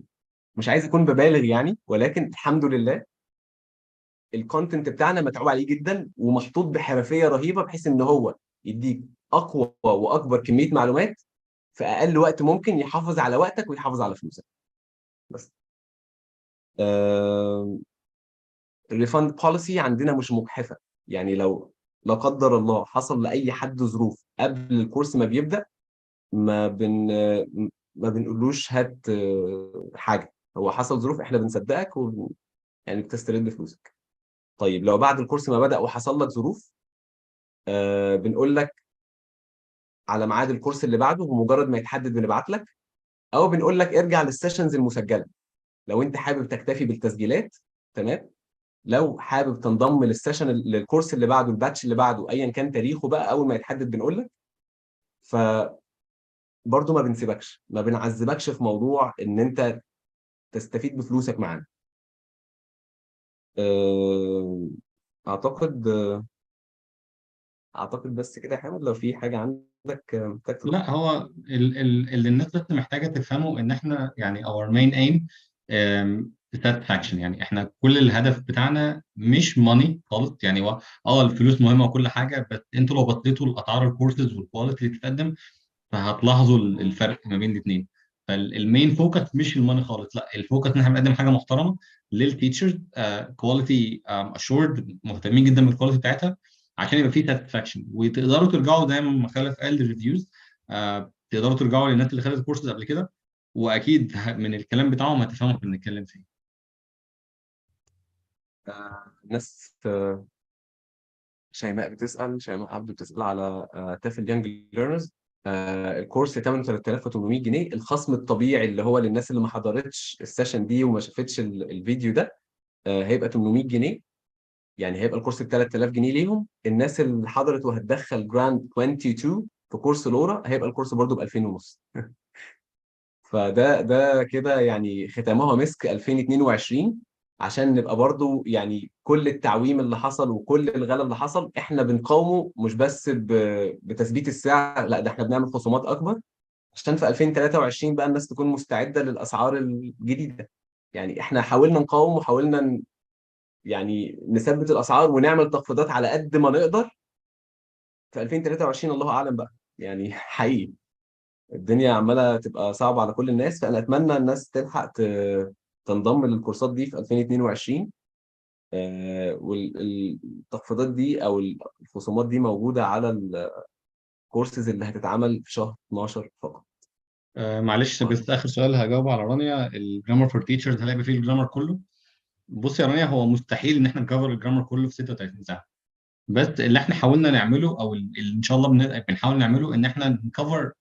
مش عايز اكون ببالغ يعني، ولكن الحمد لله الكونتنت بتاعنا متعوب عليه جدا ومحطوط بحرفيه رهيبه بحيث ان هو يديك اقوى واكبر كميه معلومات في اقل وقت ممكن، يحافظ على وقتك ويحافظ على فلوسك بس. الريفند بوليسي عندنا مش مجحفه. يعني لو لا قدر الله حصل لاي حد ظروف قبل الكورس ما بيبدا، ما بن ما بنقولوش هات حاجه. هو حصل ظروف احنا بنصدقك يعني بتسترد فلوسك. طيب لو بعد الكورس ما بدأ وحصل لك ظروف، بنقول لك على ميعاد الكورس اللي بعده، ومجرد ما يتحدد بنبعت لك، او بنقول لك ارجع للسيشنز المسجله لو انت حابب تكتفي بالتسجيلات. تمام. لو حابب تنضم للكورس اللي بعده، الباتش اللي بعده، ايا كان تاريخه بقى، اول ما يتحدد بنقول لك. فبرضه ما بنسيبكش، ما بنعذبكش في موضوع ان انت تستفيد بفلوسك معانا. آه، اعتقد اعتقد بس كده يا حامد، لو في حاجه عندك محتاج تضيفها. لا، هو اللي الناس بس محتاجه تفهمه ان احنا يعني our main aim satisfaction. يعني احنا كل الهدف بتاعنا مش ماني خالص. يعني هو الفلوس مهمه وكل حاجه، بس انتوا لو بصيتوا لاسعار الكورسز والكواليتي اللي بتتقدم فهتلاحظوا الفرق ما بين الاثنين. فالمين فوكس مش الماني خالص، لا، الفوكس ان احنا بنقدم حاجه محترمه للتيتشرز، كواليتي اشورد، مهتمين جدا بالكواليتي بتاعتها عشان يبقى في ساتسفاكشن. وتقدروا ترجعوا زي ما خالد قال للريفيوز، تقدروا ترجعوا للناس اللي خدت الكورسز قبل كده، واكيد من الكلام بتاعهم هتفهموا احنا بنتكلم فيه. ناس شيماء عبده بتسأل على تافل يانج ليرنرز. الكورس ثمنه 3800 جنيه. الخصم الطبيعي اللي هو للناس اللي ما حضرتش السيشن دي وما شافتش الفيديو ده هيبقى 800 جنيه. يعني هيبقى الكورس ب 3000 جنيه ليهم. الناس اللي حضرت وهتدخل جراند 22 في كورس لورا هيبقى الكورس برضه ب 2000 ونص. فده كده يعني ختامها مسك 2022. عشان نبقى برضو يعني كل التعويم اللي حصل وكل الغلا اللي حصل احنا بنقاومه، مش بس بتثبيت السعر، لا ده احنا بنعمل خصومات اكبر عشان في 2023 بقى الناس تكون مستعدة للاسعار الجديدة. يعني احنا حاولنا نقاوم وحاولنا يعني نثبت الاسعار ونعمل تخفيضات على قد ما نقدر. في 2023 الله اعلم بقى يعني. حقيقي الدنيا عماله تبقى صعبه على كل الناس، فانا اتمنى الناس تلحق تنضم للكورسات دي في 2022. والتخفيضات دي او الخصومات دي موجوده على الكورسز اللي هتتعمل في شهر 12 فقط. معلش، بس اخر سؤال هجاوبه على رانيا. الجرامر فور تيتشرز هل هيبقى فيه الجرامر كله؟ بص يا رانيا، هو مستحيل ان احنا نكفر الجرامر كله في 36 ساعه. بس اللي احنا حاولنا نعمله، او اللي ان شاء الله بنحاول نعمله، ان احنا نكفر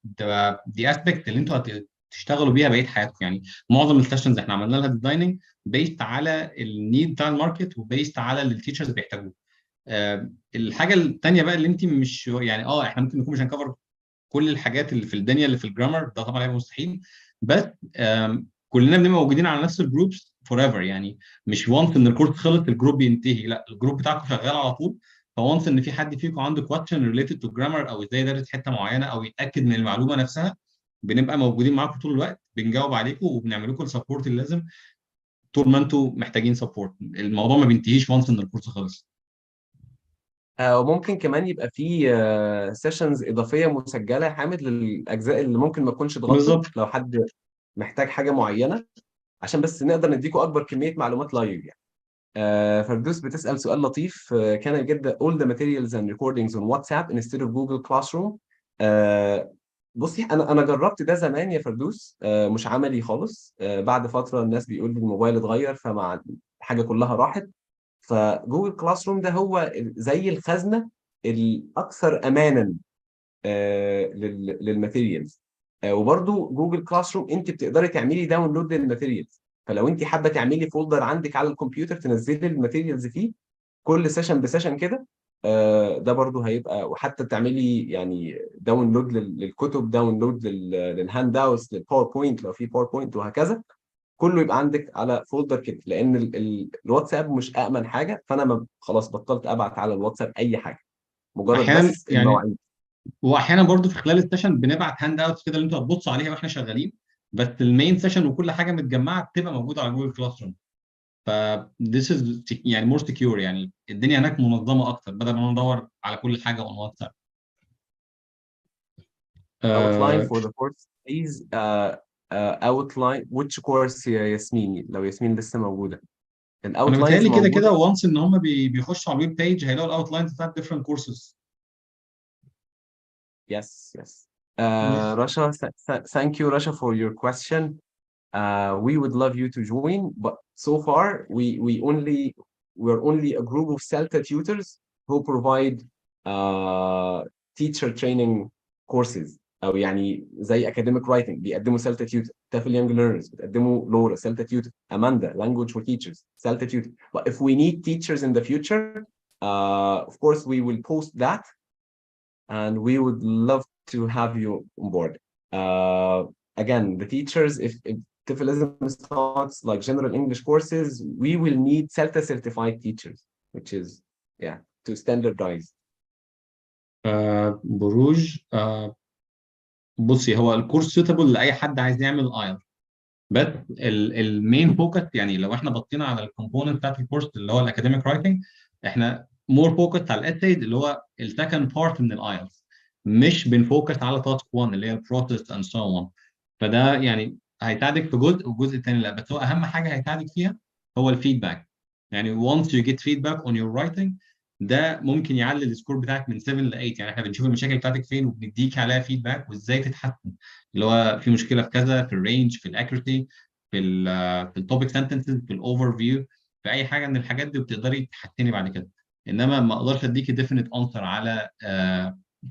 دي اسبكت اللي انتوا هتشتغلوا بيها بقيه حياتكم. يعني معظم السيشنز احنا عملنا لها ديزايننج بيست على النيد بتاع الماركت، وبيست على اللي التيتشرز بيحتاجوه. الحاجه الثانيه بقى اللي انت مش يعني احنا ممكن نكون مش هنكفر كل الحاجات اللي في الدنيا اللي في الجرامر ده، طبعا هيبقى مستحيل. بس كلنا بنبقى موجودين على نفس الجروبس فور ايفر. يعني مش وانس ان الكورس خلص الجروب بينتهي، لا، الجروب بتاعكم شغال على طول. فوانس ان في حد فيكم عنده كويستشن ريليتد تو جرامر، او ازاي يدرس حته معينه، او يتاكد من المعلومه نفسها، بنبقى موجودين معاكم طول الوقت، بنجاوب عليكم وبنعمل لكم السبورت اللازم طول ما انتم محتاجين سبورت. الموضوع ما بينتهيش وانس ان الكورس خلص. وممكن كمان يبقى في سيشنز اضافيه مسجله يا حامد للاجزاء اللي ممكن ما تكونش اتغطت، بالظبط. لو حد محتاج حاجه معينه، عشان بس نقدر نديكم اكبر كميه معلومات لايف يعني. فردوس بتسأل سؤال لطيف. can I get all the materials and recordings on WhatsApp instead of Google Classroom؟ بصي انا جربت ده زمان يا فردوس، مش عملي خالص. بعد فترة الناس بيقول لي الموبايل اتغير، فمع الحاجة كلها راحت. فجوجل كلاس روم ده هو زي الخزنة الأكثر أمانا للماتيريالز. وبرضو جوجل كلاس روم انت بتقدري تعملي داونلود للماتيريالز. فلو انت حابه تعملي فولدر عندك على الكمبيوتر تنزلي الماتيريالز فيه كل سيشن بسيشن كده، ده برضو هيبقى. وحتى تعملي يعني داونلود للكتب، داونلود للهاند اوتس، للباوربوينت لو في باوربوينت، وهكذا. كله يبقى عندك على فولدر كده، لان الواتساب مش امن حاجه. فانا خلاص بطلت ابعت على الواتساب اي حاجه، مجرد احيانا بس يعني، المواعيد. واحيانا برضو في خلال السيشن بنبعت هاند اوتس كده اللي انتوا هتبصوا عليها واحنا شغالين. بس المين سيشن وكل حاجه متجمعه بتبقى موجوده على جوجل كلاس روم. ف this is يعني more secure. يعني الدنيا هناك منظمه اكتر بدل ما ندور على كل حاجه on واتساب. outline آه for the course please. outline which course يا ياسمين، لو ياسمين لسه موجودة. انا الاوتلاينز بيتهيألي كده كده موجودة. وانس ان هم بيخشوا على الويب بيج هيلاقوا الاوتلاينز بتاعت different courses. Yes, yes. ماشي. Rasha, thank you, Rasha, for your question. We would love you to join, but so far we're only a group of CELTA tutors who provide teacher training courses، او يعني زي academic writing بيقدموا سالتا تيوتر، تافل يونج ليرنرز بتقدموا لورا سالتا تيوتر، اماندا language for teachers سالتا تيوتر. but if we need teachers in the future, of course we will post that and we would love to have you on board. Again, the teachers, if TEFLism starts like general English courses, we will need CELTA certified teachers, which is, yeah, to standardize. بروج، بصي هو الكورس سوتابل لاي حد عايز يعمل ايل، بس المين فوكس يعني لو احنا بصينا على الكومبوننت بتاعت الكورس اللي هو الاكاديميك رايتنج، احنا مور فوكس على الاسايد اللي هو السكند بارت من الايلتس، مش بنفوكس على تاسك 1 اللي هي البروسيس اند سو اون. فده يعني هيساعدك في جزء والجزء الثاني لا، بس هو اهم حاجه هيساعدك فيها هو الفيدباك. يعني once you get feedback on your writing ده ممكن يعلي السكور بتاعك من 7 ل 8. يعني احنا بنشوف المشاكل بتاعتك فين وبنديك عليها فيدباك وازاي تتحسن، اللي هو في مشكله في كذا، في الرينج، في الاكيورسي، في التوبيك سنتنسز، في الاوفر فيو، في اي حاجه من الحاجات دي بتقدري تحسني بعد كده. انما ما اقدرش اديكي ديفينيت انسر على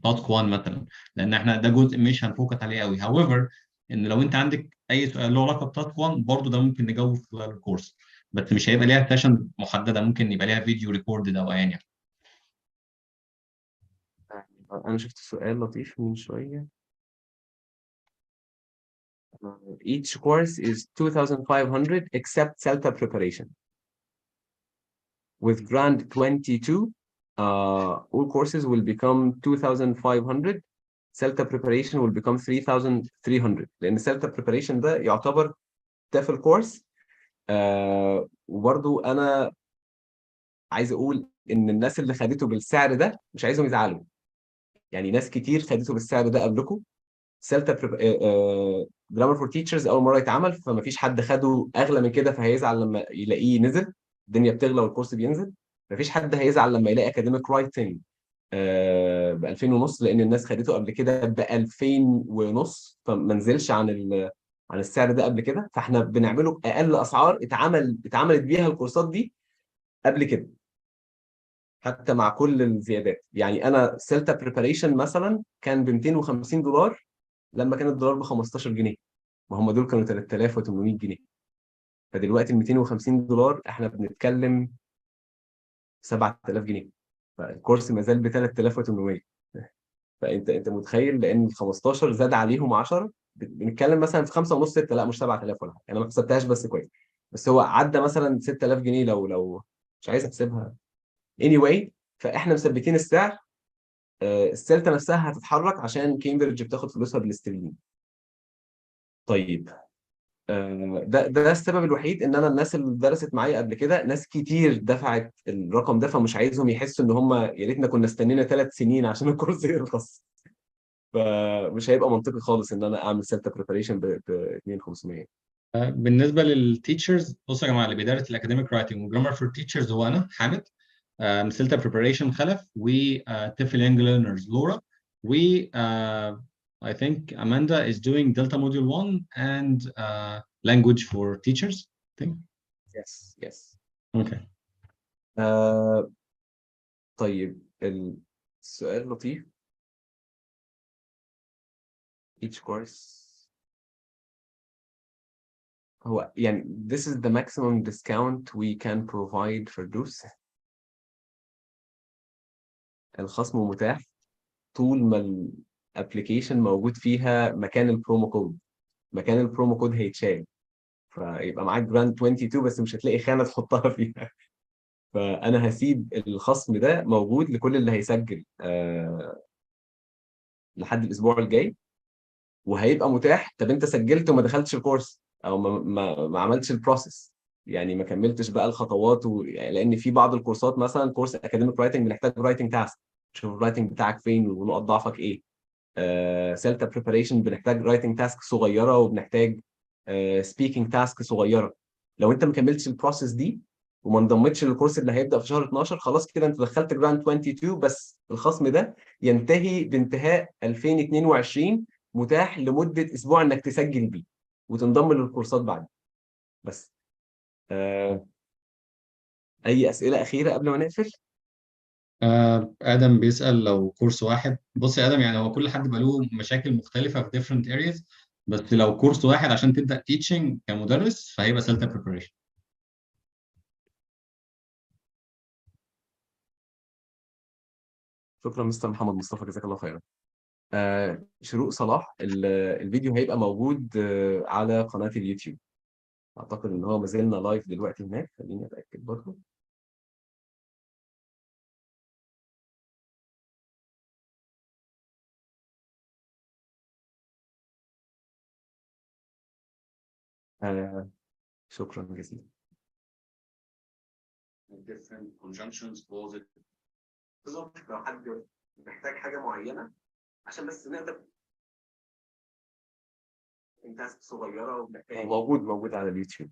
تاسك 1 مثلا، لان احنا ده جزء مش هنفوكس عليه قوي. هاويفر ان لو انت عندك اي سؤال له علاقه بتاسك 1 برضه ده ممكن نجاوب في خلال الكورس، بس مش هيبقى ليها سيشن محدده، ممكن يبقى ليها فيديو ريكوردد او ايا يعني. أنا شفت سؤال لطيف من شوية. Each course is 2,500 except CELTA preparation. With Grant 22, all courses will become 2,500. CELTA preparation will become 3,300 لأن CELTA preparation ده يعتبر TEFL كورس. وبرضو أنا عايز أقول إن الناس اللي خدته بالسعر ده مش عايزهم يزعلوا. يعني ناس كتير خدته بالسعر ده قبلكم. سيلتا جرامر فور تيتشرز اول مره يتعمل، فما فيش حد خده اغلى من كده فهيزعل لما يلاقيه نزل. الدنيا بتغلى والكورس بينزل. ما فيش حد هيزعل لما يلاقي اكاديميك رايتنج ب 2000 ونص، لان الناس خدته قبل كده ب 2000 ونص فما نزلش عن السعر ده قبل كده. فاحنا بنعمله باقل اسعار اتعملت بيها الكورسات دي قبل كده، حتى مع كل الزيادات. يعني انا سيلتا بريباريشن مثلا كان ب 250 دولار لما كان الدولار ب 15 جنيه، ما هم دول كانوا 3800 جنيه. فدلوقتي ال 250 دولار احنا بنتكلم 7000 جنيه، فالكورس ما زال ب 3800. فانت متخيل، لان ال 15 زاد عليهم 10، بنتكلم مثلا في 5 ونص 6، لا مش 7000 ولا حاجه، انا ما حسبتهاش بس كويس، بس هو عدى مثلا 6000 جنيه لو مش عايز احسبها. anyway فاحنا مثبتين السعر. السلطه نفسها هتتحرك عشان كامبريدج بتاخد فلوسها بالاسترليني. طيب، ده السبب الوحيد ان انا الناس اللي درست معايا قبل كده ناس كتير دفعت الرقم ده، فمش عايزهم يحسوا ان هم يا ريتنا كنا استنينا 3 سنين عشان الكورس يرخص. فمش هيبقى منطقي خالص ان انا اعمل سلطه بريباريشن ب 2500. بالنسبه للتيتشرز، بصوا يا جماعه، اللي بيدرس الاكاديميك رايتنج وجرامر فور تيتشرز هو انا حامد، سيلتا بريباريشن خلف، وتيفل يانج ليرنرز لورا، و I think Amanda is doing Delta Module 1 and language for teachers, I think. Yes. Okay. طيب السؤال لطيف. each course هو يعني this is the maximum discount we can provide for دوس. الخصم متاح طول ما الابلكيشن موجود فيها مكان البرومو كود. مكان البرومو كود هيتشال، فيبقى معاك جراند 22 بس مش هتلاقي خانه تحطها فيها. فانا هسيب الخصم ده موجود لكل اللي هيسجل لحد الاسبوع الجاي، وهيبقى متاح. طب انت سجلت وما دخلتش الكورس او ما عملتش البروسيس، يعني ما كملتش بقى الخطوات يعني لان في بعض الكورسات مثلا كورس اكاديميك رايتنج بنحتاج رايتنج تاسك، تشوف الرايتنج بتاعك فين ونقط ضعفك ايه. سيلتا بريباريشن بنحتاج رايتنج تاسك صغيره وبنحتاج سبيكينج تاسك صغيره. لو انت ما كملتش البروسيس دي وما انضمتش للكورس اللي هيبدا في شهر 12، خلاص كده انت دخلت جراند 22، بس الخصم ده ينتهي بانتهاء 2022، متاح لمده اسبوع انك تسجل بيه وتنضم للكورسات بعد. بس اي اسئله اخيره قبل ما نقفل؟ آدم بيسأل لو كورس واحد. بص يا آدم، يعني هو كل حد بقى له مشاكل مختلفة في different areas، بس لو كورس واحد عشان تبدأ teaching كمدرس فهيبقى سلتا preparation. شكرا مستر محمد مصطفى، جزاك الله خيرا. شروق صلاح، الفيديو هيبقى موجود على قناة اليوتيوب. اعتقد ان هو ما زلنا لايف دلوقتي هناك، خليني اتاكد برضه. آه شكرا جزيلا. different conjunctions clauses. بالظبط، لو حد محتاج حاجه معينه عشان بس نقدر، انت صغيره ومحتاج، موجود على اليوتيوب.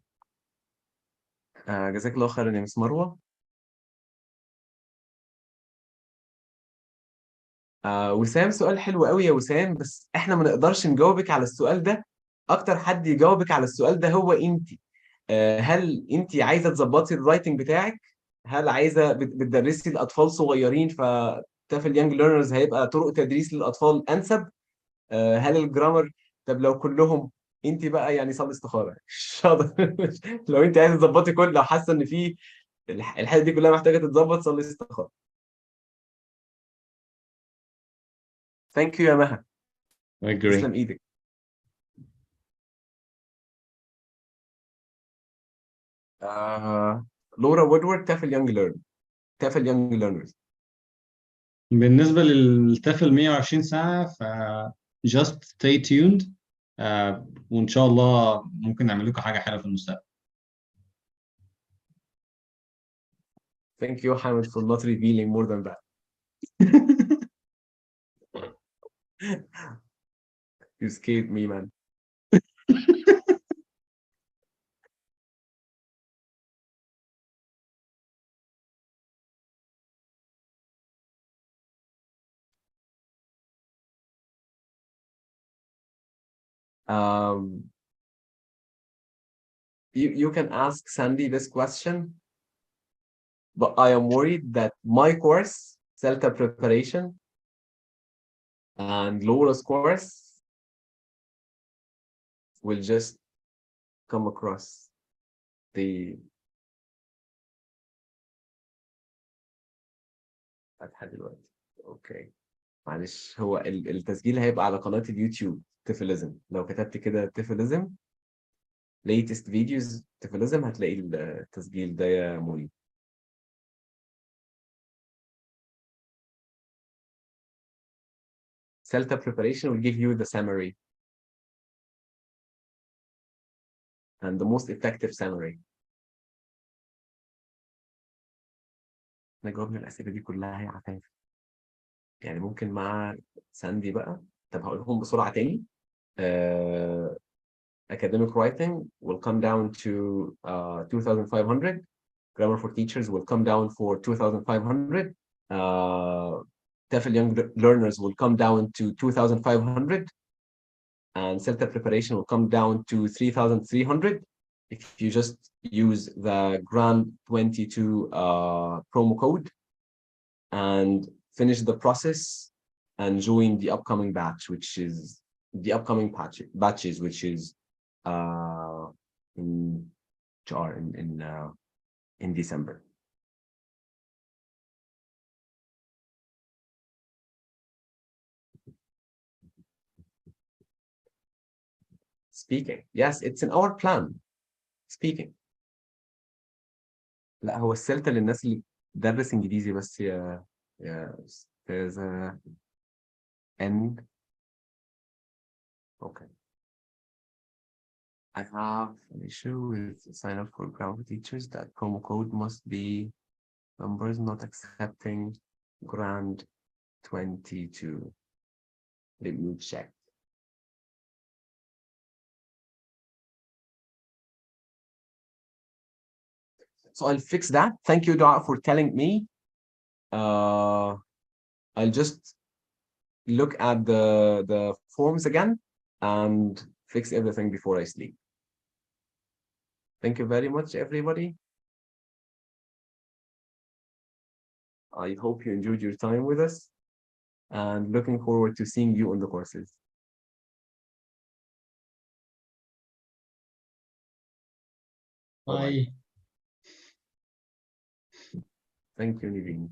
جزاك الله خيرا يا مس مروه. وسام، سؤال حلو قوي يا وسام، بس احنا ما نقدرش نجاوبك على السؤال ده. اكتر حد يجاوبك على السؤال ده هو انت. هل انت عايزه تظبطي الرايتنج بتاعك؟ هل عايزه بتدرسي الاطفال صغيرين فتافل يانج ليرنرز هيبقى طرق تدريس للاطفال انسب؟ هل الجرامر؟ طب لو كلهم، انت بقى يعني صلي استخاره مش هقدر. لو انت عايزه تظبطي كل، لو حاسه ان في الحاجه دي كلها محتاجه تتظبط، صلي استخاره. ثانك يو يا مها، I agree. تسلم ايدك. لورا وودورد، تافل يانج ليرن، تافل يانج ليرنرز. بالنسبة للتافل 120 ساعة ف just stay tuned. وإن شاء الله ممكن نعمل لكم حاجة حلوة في المستقبل. Thank you Hamid for not revealing more than that. You scared me man. Um, you can ask Sandy this question, but I am worried that my course, CELTA preparation, and Laura's course will just come across the فتحة دلوقتي. اوكي، معلش، هو التسجيل هيبقى على قناة اليوتيوب تيفلزم. لو كتبت كده تيفلزم latest videos تيفلزم هتلاقي التسجيل ده يا مولي. CELTA preparation will give you the summary and the most effective summary. نجاوب من الأسئلة دي كلها يا عفاف. يعني ممكن مع ساندي بقى. طب هقولهم بسرعة تاني. Academic writing will come down to 2,500. Grammar for teachers will come down for 2,500. TEFL young learners will come down to 2,500. And CELTA preparation will come down to 3,300 if you just use the Grand 22 promo code and finish the process and join the upcoming batch, which is the upcoming batches, which is in in December. Speaking, yes, it's in our plan. Speaking. لا، هو السلطة للناس اللي درس انجليزي بس يا استاذة ان. okay. I have an issue with sign up for grammar teachers. That promo code must be numbers not accepting Grand 22. Let me check. So I'll fix that. Thank you, Dara, for telling me. I'll just look at the forms again and fix everything before I sleep. Thank you very much, everybody. I hope you enjoyed your time with us and looking forward to seeing you on the courses. Bye-bye. Bye. Thank you, Niveen.